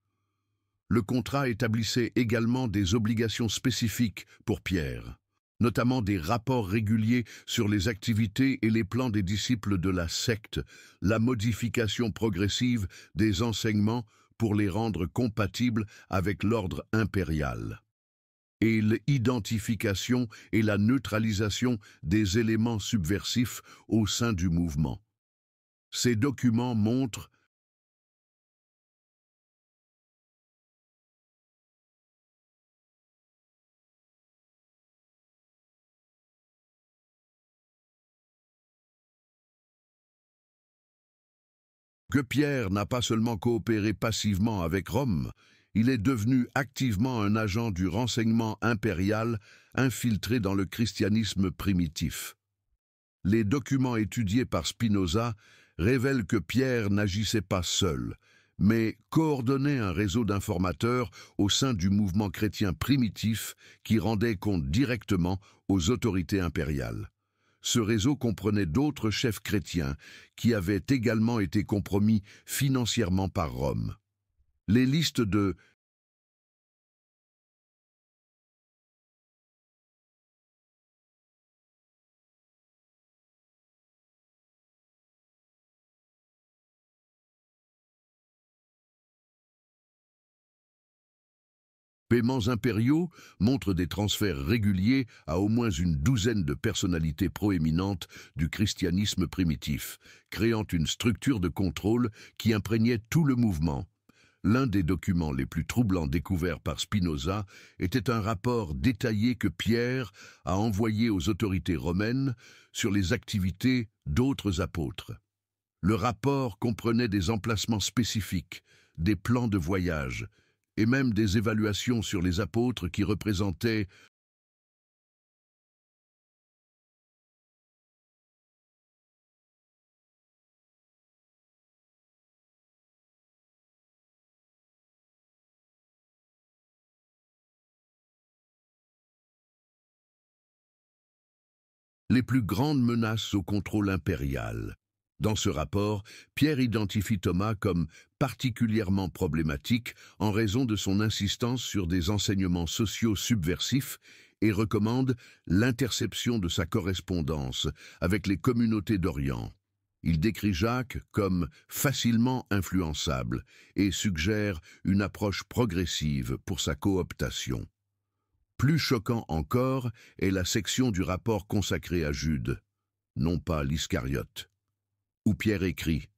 Le contrat établissait également des obligations spécifiques pour Pierre, notamment des rapports réguliers sur les activités et les plans des disciples de la secte, la modification progressive des enseignements pour les rendre compatibles avec l'ordre impérial, et l'identification et la neutralisation des éléments subversifs au sein du mouvement. Ces documents montrent que Pierre n'a pas seulement coopéré passivement avec Rome, il est devenu activement un agent du renseignement impérial infiltré dans le christianisme primitif. Les documents étudiés par Spinoza révèlent que Pierre n'agissait pas seul, mais coordonnait un réseau d'informateurs au sein du mouvement chrétien primitif qui rendait compte directement aux autorités impériales. Ce réseau comprenait d'autres chefs chrétiens qui avaient également été compromis financièrement par Rome. Les listes de Paiements impériaux montrent des transferts réguliers à au moins une douzaine de personnalités proéminentes du christianisme primitif, créant une structure de contrôle qui imprégnait tout le mouvement. L'un des documents les plus troublants découverts par Spinoza était un rapport détaillé que Pierre a envoyé aux autorités romaines sur les activités d'autres apôtres. Le rapport comprenait des emplacements spécifiques, des plans de voyage, et même des évaluations sur les apôtres qui représentaient les plus grandes menaces au contrôle impérial. Dans ce rapport, Pierre identifie Thomas comme particulièrement problématique en raison de son insistance sur des enseignements sociaux subversifs et recommande l'interception de sa correspondance avec les communautés d'Orient. Il décrit Jacques comme facilement influençable et suggère une approche progressive pour sa cooptation. Plus choquant encore est la section du rapport consacrée à Jude, non pas l'Iscariote, où Pierre écrit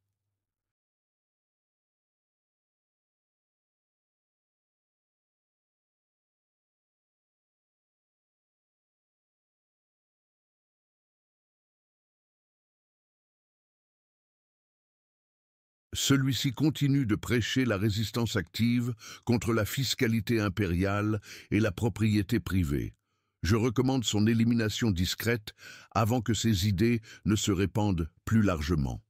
« Celui-ci continue de prêcher la résistance active contre la fiscalité impériale et la propriété privée. Je recommande son élimination discrète avant que ses idées ne se répandent plus largement. »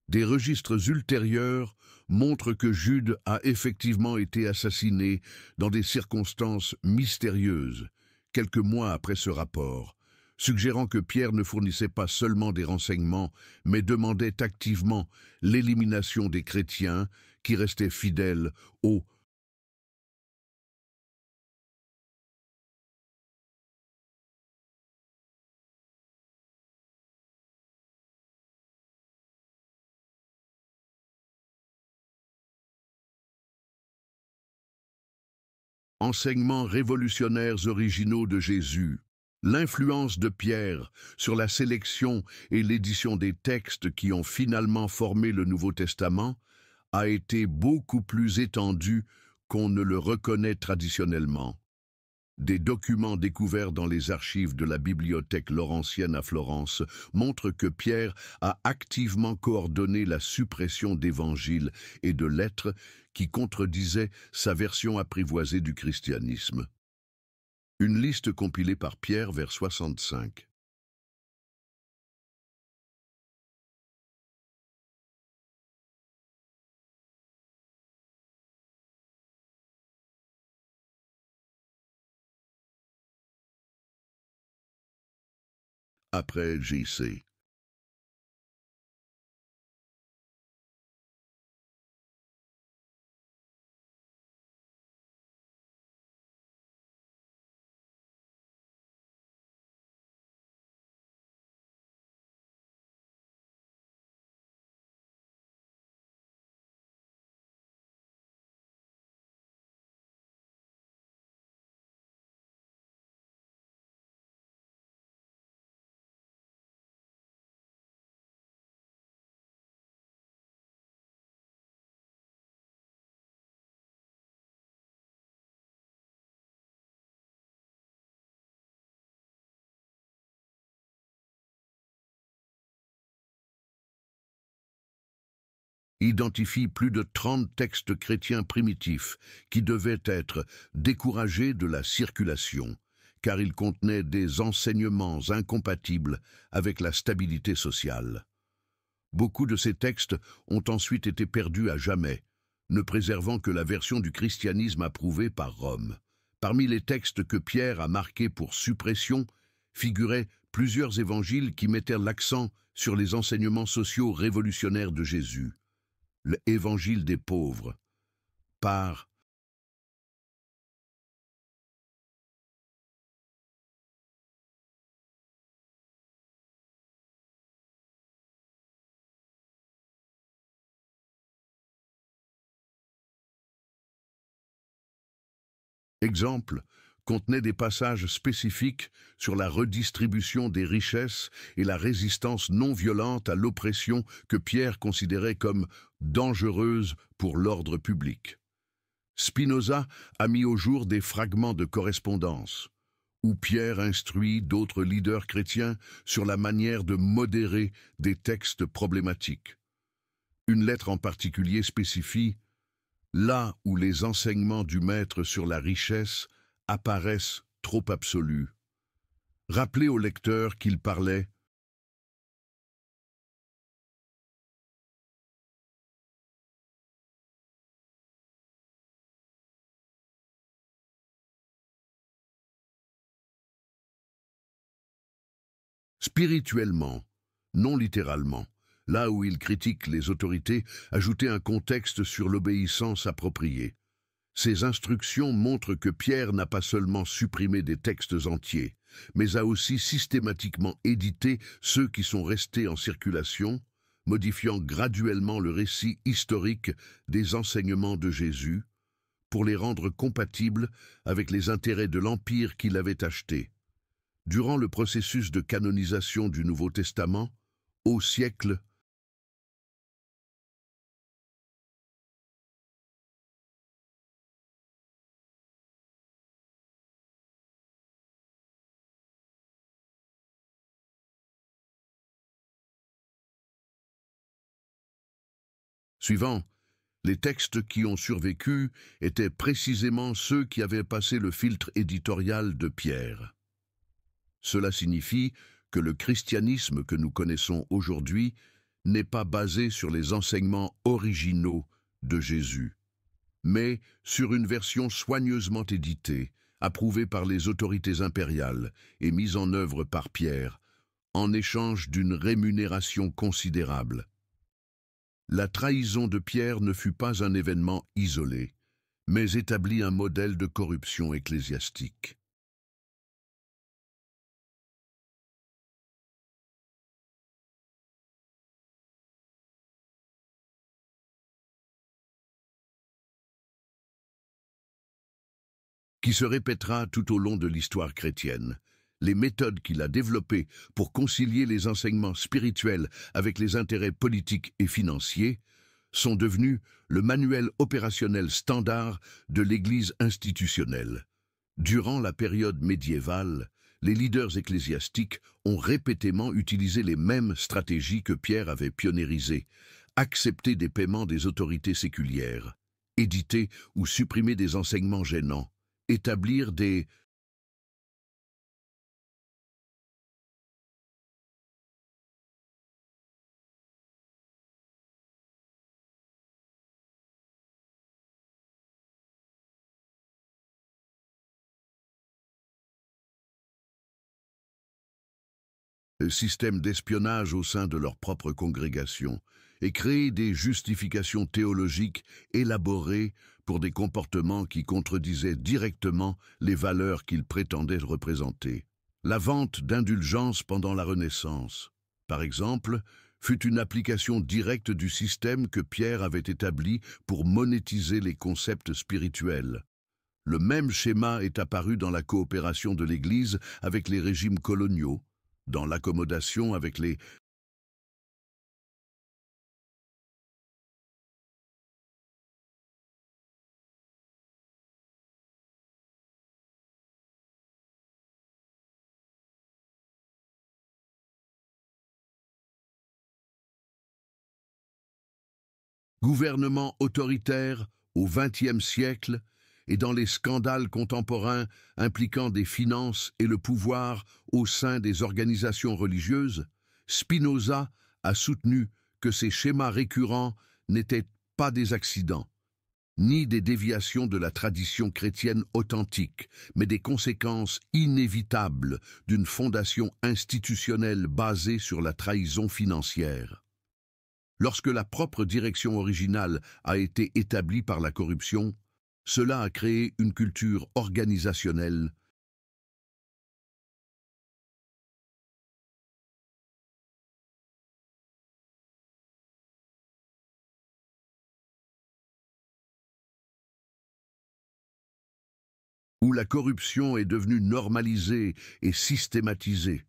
Des registres ultérieurs montrent que Jude a effectivement été assassiné dans des circonstances mystérieuses, quelques mois après ce rapport, suggérant que Pierre ne fournissait pas seulement des renseignements, mais demandait activement l'élimination des chrétiens qui restaient fidèles au enseignements révolutionnaires originaux de Jésus. L'influence de Pierre sur la sélection et l'édition des textes qui ont finalement formé le Nouveau Testament a été beaucoup plus étendue qu'on ne le reconnaît traditionnellement. Des documents découverts dans les archives de la bibliothèque laurentienne à Florence montrent que Pierre a activement coordonné la suppression d'évangiles et de lettres qui contredisaient sa version apprivoisée du christianisme. Une liste compilée par Pierre vers 65. Après J.C. Identifie plus de 30 textes chrétiens primitifs qui devaient être découragés de la circulation, car ils contenaient des enseignements incompatibles avec la stabilité sociale. Beaucoup de ces textes ont ensuite été perdus à jamais, ne préservant que la version du christianisme approuvée par Rome. Parmi les textes que Pierre a marqués pour suppression figuraient plusieurs évangiles qui mettaient l'accent sur les enseignements sociaux révolutionnaires de Jésus. L'Évangile des pauvres, par Exemple, contenait des passages spécifiques sur la redistribution des richesses et la résistance non violente à l'oppression que Pierre considérait comme dangereuse pour l'ordre public. Spinoza a mis au jour des fragments de correspondance, où Pierre instruit d'autres leaders chrétiens sur la manière de modérer des textes problématiques. Une lettre en particulier spécifie là où les enseignements du maître sur la richesse apparaissent trop absolus. Rappelez au lecteur qu'il parlait spirituellement, non littéralement. Là où il critique les autorités, ajouter un contexte sur l'obéissance appropriée. Ces instructions montrent que Pierre n'a pas seulement supprimé des textes entiers, mais a aussi systématiquement édité ceux qui sont restés en circulation, modifiant graduellement le récit historique des enseignements de Jésus, pour les rendre compatibles avec les intérêts de l'Empire qu'il avait acheté. Durant le processus de canonisation du Nouveau Testament, au siècle suivant, les textes qui ont survécu étaient précisément ceux qui avaient passé le filtre éditorial de Pierre. Cela signifie que le christianisme que nous connaissons aujourd'hui n'est pas basé sur les enseignements originaux de Jésus, mais sur une version soigneusement éditée, approuvée par les autorités impériales et mise en œuvre par Pierre, en échange d'une rémunération considérable. La trahison de Pierre ne fut pas un événement isolé, mais établit un modèle de corruption ecclésiastique. Qui se répétera tout au long de l'histoire chrétienne. Les méthodes qu'il a développées pour concilier les enseignements spirituels avec les intérêts politiques et financiers sont devenues le manuel opérationnel standard de l'Église institutionnelle. Durant la période médiévale, les leaders ecclésiastiques ont répétément utilisé les mêmes stratégies que Pierre avait pionnérisées, accepter des paiements des autorités séculières, éditer ou supprimer des enseignements gênants, établir des systèmes d'espionnage au sein de leur propre congrégation et créer des justifications théologiques élaborées pour des comportements qui contredisaient directement les valeurs qu'ils prétendaient représenter. La vente d'indulgences pendant la Renaissance, par exemple, fut une application directe du système que Pierre avait établi pour monétiser les concepts spirituels. Le même schéma est apparu dans la coopération de l'Église avec les régimes coloniaux, dans l'accommodation avec les gouvernements autoritaires au XXe siècle et dans les scandales contemporains impliquant des finances et le pouvoir au sein des organisations religieuses, Spinoza a soutenu que ces schémas récurrents n'étaient pas des accidents, ni des déviations de la tradition chrétienne authentique, mais des conséquences inévitables d'une fondation institutionnelle basée sur la trahison financière. Lorsque la propre direction originale a été établie par la corruption, cela a créé une culture organisationnelle où la corruption est devenue normalisée et systématisée.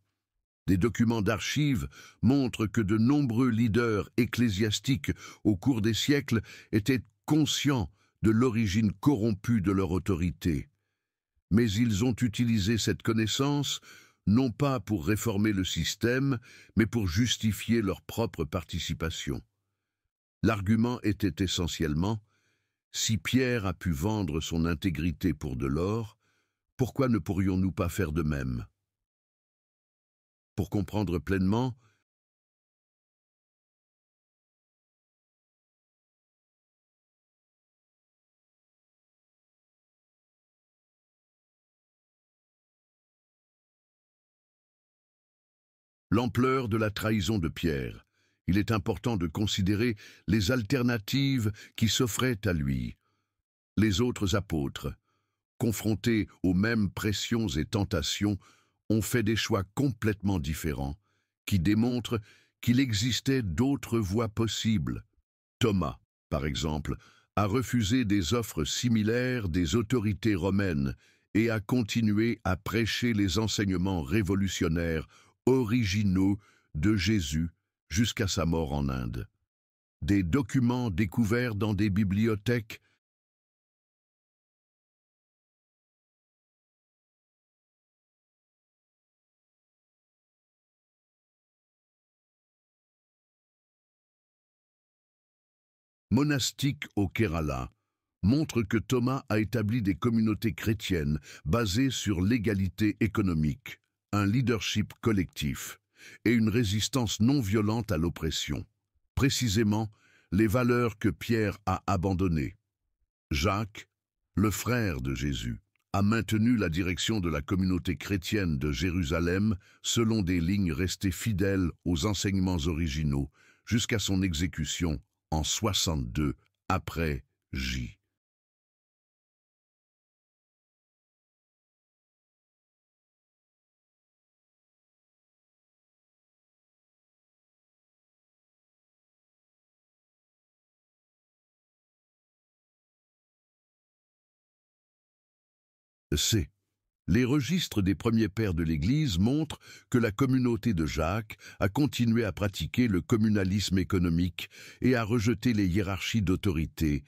Des documents d'archives montrent que de nombreux leaders ecclésiastiques au cours des siècles étaient conscients de l'origine corrompue de leur autorité. Mais ils ont utilisé cette connaissance non pas pour réformer le système, mais pour justifier leur propre participation. L'argument était essentiellement: si Pierre a pu vendre son intégrité pour de l'or, pourquoi ne pourrions-nous pas faire de même? Pour comprendre pleinement l'ampleur de la trahison de Pierre, il est important de considérer les alternatives qui s'offraient à lui. Les autres apôtres, confrontés aux mêmes pressions et tentations, ont fait des choix complètement différents, qui démontrent qu'il existait d'autres voies possibles. Thomas, par exemple, a refusé des offres similaires des autorités romaines et a continué à prêcher les enseignements révolutionnaires originaux de Jésus jusqu'à sa mort en Inde. Des documents découverts dans des bibliothèques monastiques au Kerala montrent que Thomas a établi des communautés chrétiennes basées sur l'égalité économique, un leadership collectif et une résistance non violente à l'oppression. Précisément, les valeurs que Pierre a abandonnées. Jacques, le frère de Jésus, a maintenu la direction de la communauté chrétienne de Jérusalem selon des lignes restées fidèles aux enseignements originaux jusqu'à son exécution en 62 après J. C. Les registres des premiers pères de l'Église montrent que la communauté de Jacques a continué à pratiquer le communalisme économique et à rejeter les hiérarchies d'autorité,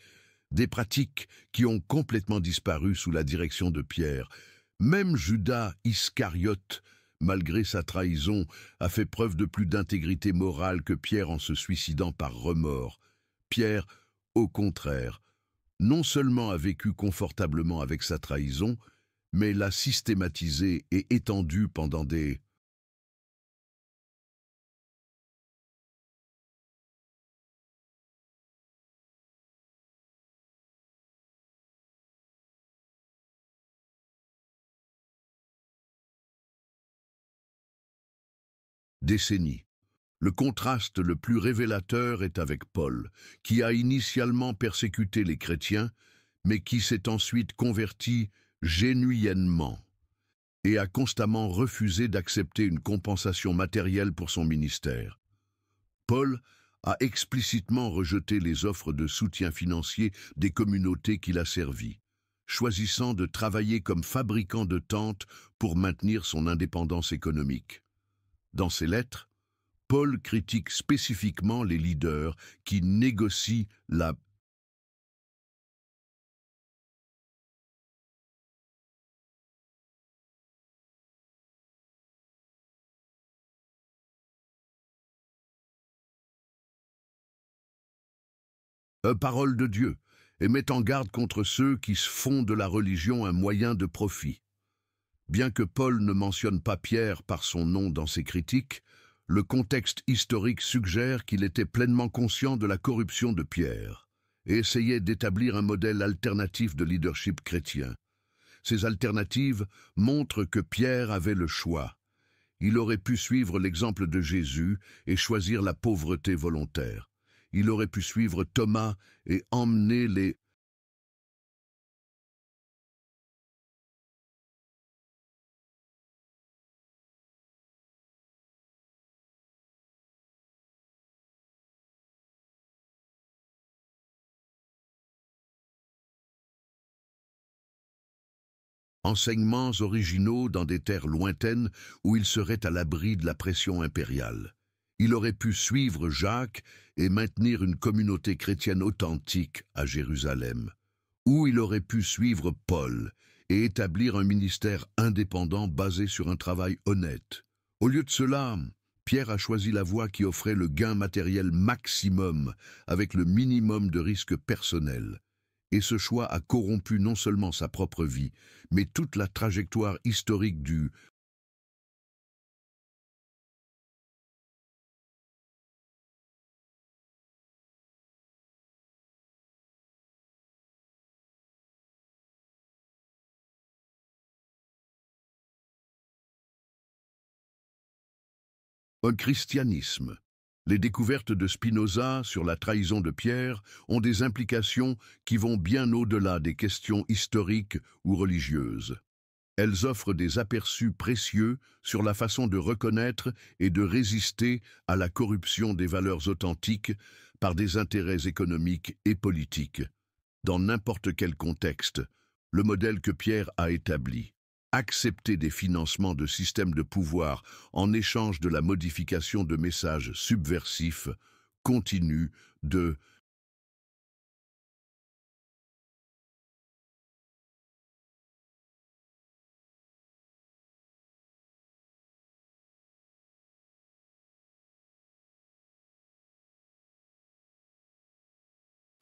des pratiques qui ont complètement disparu sous la direction de Pierre. Même Judas Iscariote, malgré sa trahison, a fait preuve de plus d'intégrité morale que Pierre en se suicidant par remords. Pierre, au contraire, non seulement a vécu confortablement avec sa trahison, mais l'a systématisée et étendue pendant des décennies. Le contraste le plus révélateur est avec Paul, qui a initialement persécuté les chrétiens, mais qui s'est ensuite converti genuinement et a constamment refusé d'accepter une compensation matérielle pour son ministère. Paul a explicitement rejeté les offres de soutien financier des communautés qu'il a servies, choisissant de travailler comme fabricant de tentes pour maintenir son indépendance économique. Dans ses lettres, Paul critique spécifiquement les leaders qui négocient la parole de Dieu et met en garde contre ceux qui se font de la religion un moyen de profit. Bien que Paul ne mentionne pas Pierre par son nom dans ses critiques, le contexte historique suggère qu'il était pleinement conscient de la corruption de Pierre et essayait d'établir un modèle alternatif de leadership chrétien. Ces alternatives montrent que Pierre avait le choix. Il aurait pu suivre l'exemple de Jésus et choisir la pauvreté volontaire. Il aurait pu suivre Thomas et emmener les enseignements originaux dans des terres lointaines où il serait à l'abri de la pression impériale. Il aurait pu suivre Jacques et maintenir une communauté chrétienne authentique à Jérusalem. Ou il aurait pu suivre Paul et établir un ministère indépendant basé sur un travail honnête. Au lieu de cela, Pierre a choisi la voie qui offrait le gain matériel maximum avec le minimum de risque personnel. Et ce choix a corrompu non seulement sa propre vie, mais toute la trajectoire historique du christianisme. Les découvertes de Spinoza sur la trahison de Pierre ont des implications qui vont bien au-delà des questions historiques ou religieuses. Elles offrent des aperçus précieux sur la façon de reconnaître et de résister à la corruption des valeurs authentiques par des intérêts économiques et politiques. Dans n'importe quel contexte, le modèle que Pierre a établi, accepter des financements de systèmes de pouvoir en échange de la modification de messages subversifs, continue de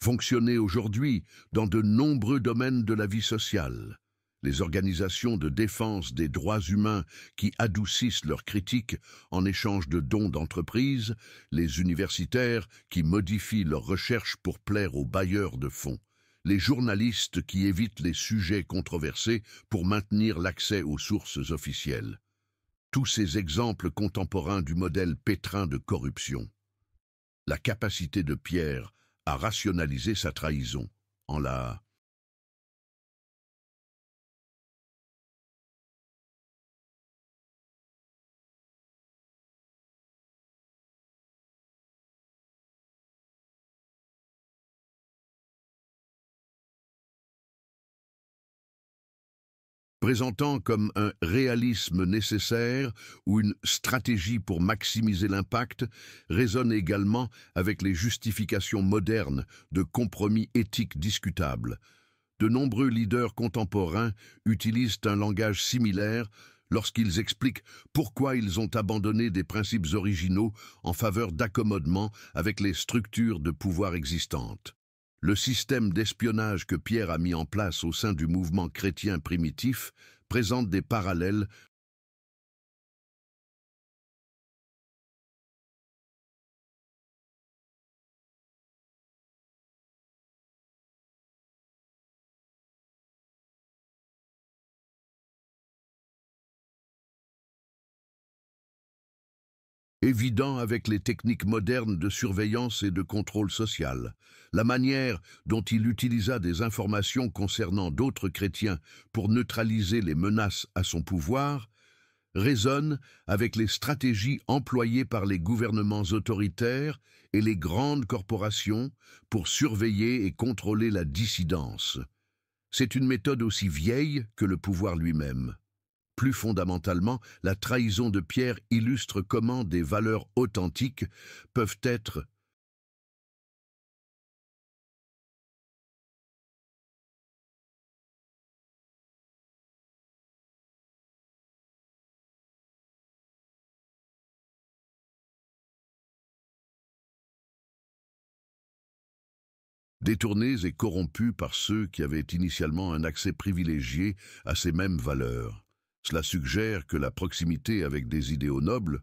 fonctionner aujourd'hui dans de nombreux domaines de la vie sociale. Les organisations de défense des droits humains qui adoucissent leurs critiques en échange de dons d'entreprises, les universitaires qui modifient leurs recherches pour plaire aux bailleurs de fonds, les journalistes qui évitent les sujets controversés pour maintenir l'accès aux sources officielles. Tous ces exemples contemporains du modèle pétrin de corruption. La capacité de Pierre à rationaliser sa trahison en la présentant comme un réalisme nécessaire ou une stratégie pour maximiser l'impact, résonne également avec les justifications modernes de compromis éthiques discutables. De nombreux leaders contemporains utilisent un langage similaire lorsqu'ils expliquent pourquoi ils ont abandonné des principes originaux en faveur d'accommodement avec les structures de pouvoir existantes. Le système d'espionnage que Pierre a mis en place au sein du mouvement chrétien primitif présente des parallèles. Évident avec les techniques modernes de surveillance et de contrôle social. La manière dont il utilisa des informations concernant d'autres chrétiens pour neutraliser les menaces à son pouvoir résonne avec les stratégies employées par les gouvernements autoritaires et les grandes corporations pour surveiller et contrôler la dissidence. C'est une méthode aussi vieille que le pouvoir lui-même. Plus fondamentalement, la trahison de Pierre illustre comment des valeurs authentiques peuvent être détournées et corrompues par ceux qui avaient initialement un accès privilégié à ces mêmes valeurs. Cela suggère que la proximité avec des idéaux nobles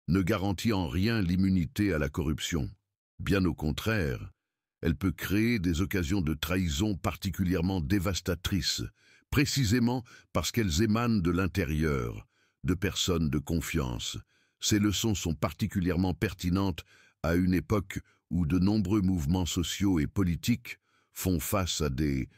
ne garantit en rien l'immunité à la corruption. Bien au contraire, elle peut créer des occasions de trahison particulièrement dévastatrices, précisément parce qu'elles émanent de l'intérieur, de personnes de confiance. Ces leçons sont particulièrement pertinentes à une époque où de nombreux mouvements sociaux et politiques font face à des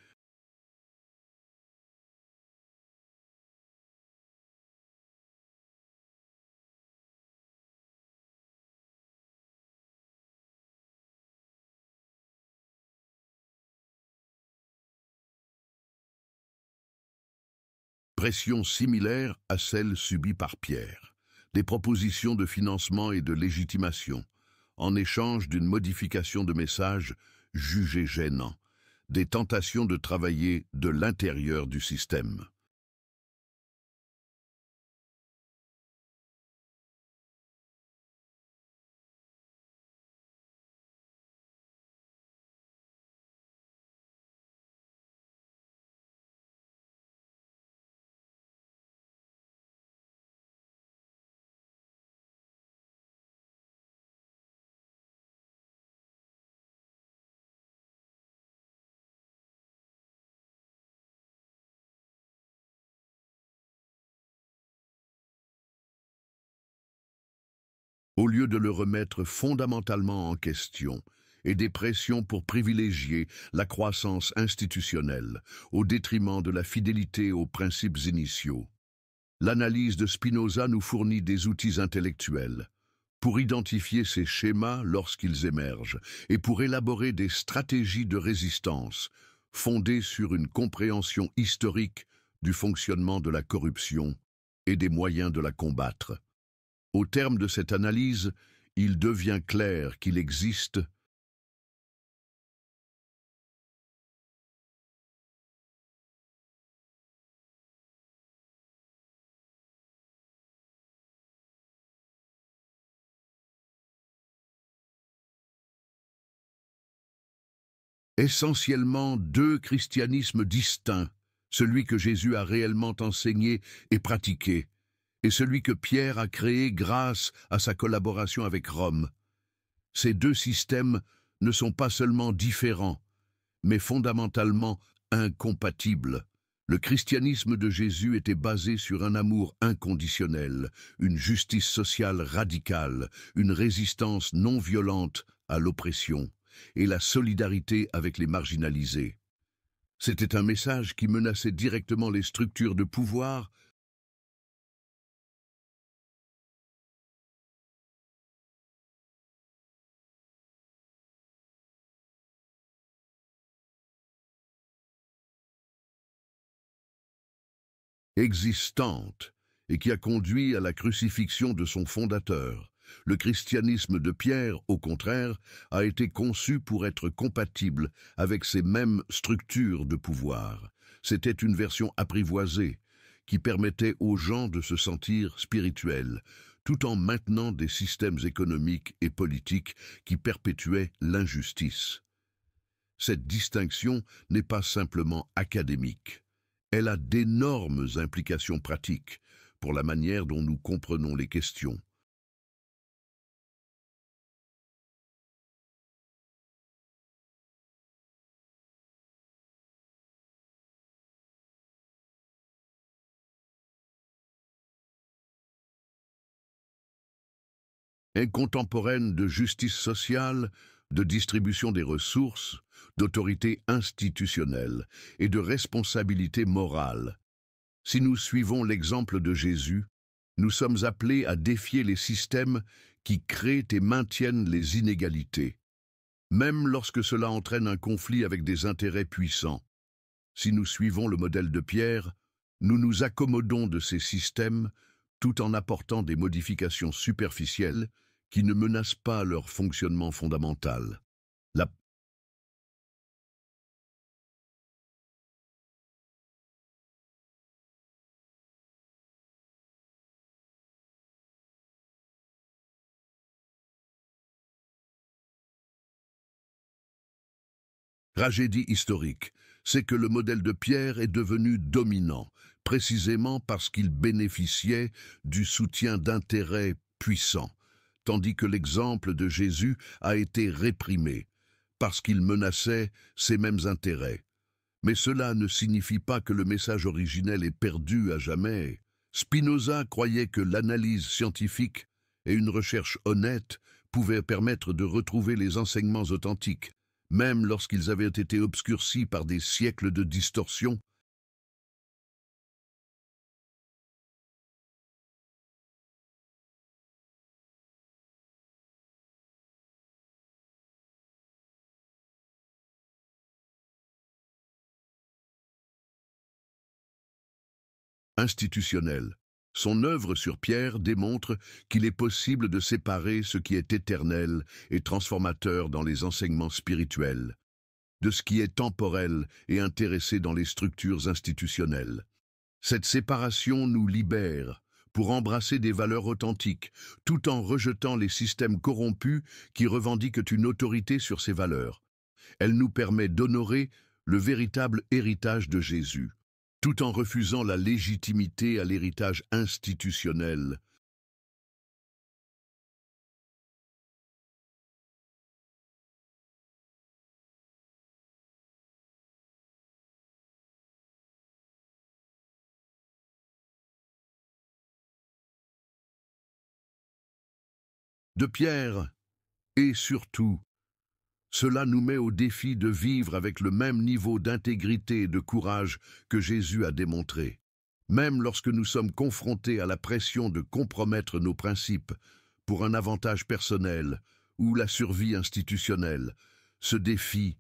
Pression similaire à celle subie par Pierre. Des propositions de financement et de légitimation, en échange d'une modification de message jugée gênant. Des tentations de travailler de l'intérieur du système. Au lieu de le remettre fondamentalement en question, et des pressions pour privilégier la croissance institutionnelle au détriment de la fidélité aux principes initiaux. L'analyse de Spinoza nous fournit des outils intellectuels pour identifier ces schémas lorsqu'ils émergent et pour élaborer des stratégies de résistance fondées sur une compréhension historique du fonctionnement de la corruption et des moyens de la combattre. Au terme de cette analyse, il devient clair qu'il existe essentiellement deux christianismes distincts, celui que Jésus a réellement enseigné et pratiqué, et celui que Pierre a créé grâce à sa collaboration avec Rome. Ces deux systèmes ne sont pas seulement différents, mais fondamentalement incompatibles. Le christianisme de Jésus était basé sur un amour inconditionnel, une justice sociale radicale, une résistance non violente à l'oppression et la solidarité avec les marginalisés. C'était un message qui menaçait directement les structures de pouvoir. Existante et qui a conduit à la crucifixion de son fondateur. Le christianisme de Pierre, au contraire, a été conçu pour être compatible avec ces mêmes structures de pouvoir. C'était une version apprivoisée qui permettait aux gens de se sentir spirituels, tout en maintenant des systèmes économiques et politiques qui perpétuaient l'injustice. Cette distinction n'est pas simplement académique. Elle a d'énormes implications pratiques pour la manière dont nous comprenons les questions. Et contemporaine de justice sociale, de distribution des ressources, d'autorité institutionnelle et de responsabilité morale. Si nous suivons l'exemple de Jésus, nous sommes appelés à défier les systèmes qui créent et maintiennent les inégalités, même lorsque cela entraîne un conflit avec des intérêts puissants. Si nous suivons le modèle de Pierre, nous nous accommodons de ces systèmes tout en apportant des modifications superficielles qui ne menacent pas leur fonctionnement fondamental. La tragédie historique, c'est que le modèle de Pierre est devenu dominant, précisément parce qu'il bénéficiait du soutien d'intérêts puissants, tandis que l'exemple de Jésus a été réprimé, parce qu'il menaçait ces mêmes intérêts. Mais cela ne signifie pas que le message originel est perdu à jamais. Spinoza croyait que l'analyse scientifique et une recherche honnête pouvaient permettre de retrouver les enseignements authentiques, même lorsqu'ils avaient été obscurcis par des siècles de distorsion. institutionnel. Son œuvre sur Pierre démontre qu'il est possible de séparer ce qui est éternel et transformateur dans les enseignements spirituels, de ce qui est temporel et intéressé dans les structures institutionnelles. Cette séparation nous libère pour embrasser des valeurs authentiques, tout en rejetant les systèmes corrompus qui revendiquent une autorité sur ces valeurs. Elle nous permet d'honorer le véritable héritage de Jésus, tout en refusant la légitimité à l'héritage institutionnel. De Pierre, et surtout, cela nous met au défi de vivre avec le même niveau d'intégrité et de courage que Jésus a démontré. Même lorsque nous sommes confrontés à la pression de compromettre nos principes pour un avantage personnel ou la survie institutionnelle, ce défi,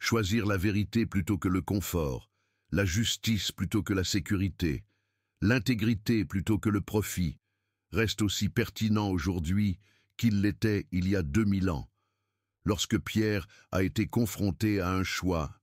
choisir la vérité plutôt que le confort, la justice plutôt que la sécurité, l'intégrité plutôt que le profit, reste aussi pertinent aujourd'hui qu'il l'était il y a 2000 ans, lorsque Pierre a été confronté à un choix.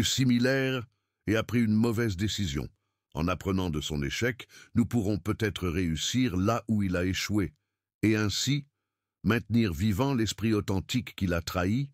Similaire et a pris une mauvaise décision. En apprenant de son échec, nous pourrons peut-être réussir là où il a échoué, et ainsi maintenir vivant l'esprit authentique qu'il a trahi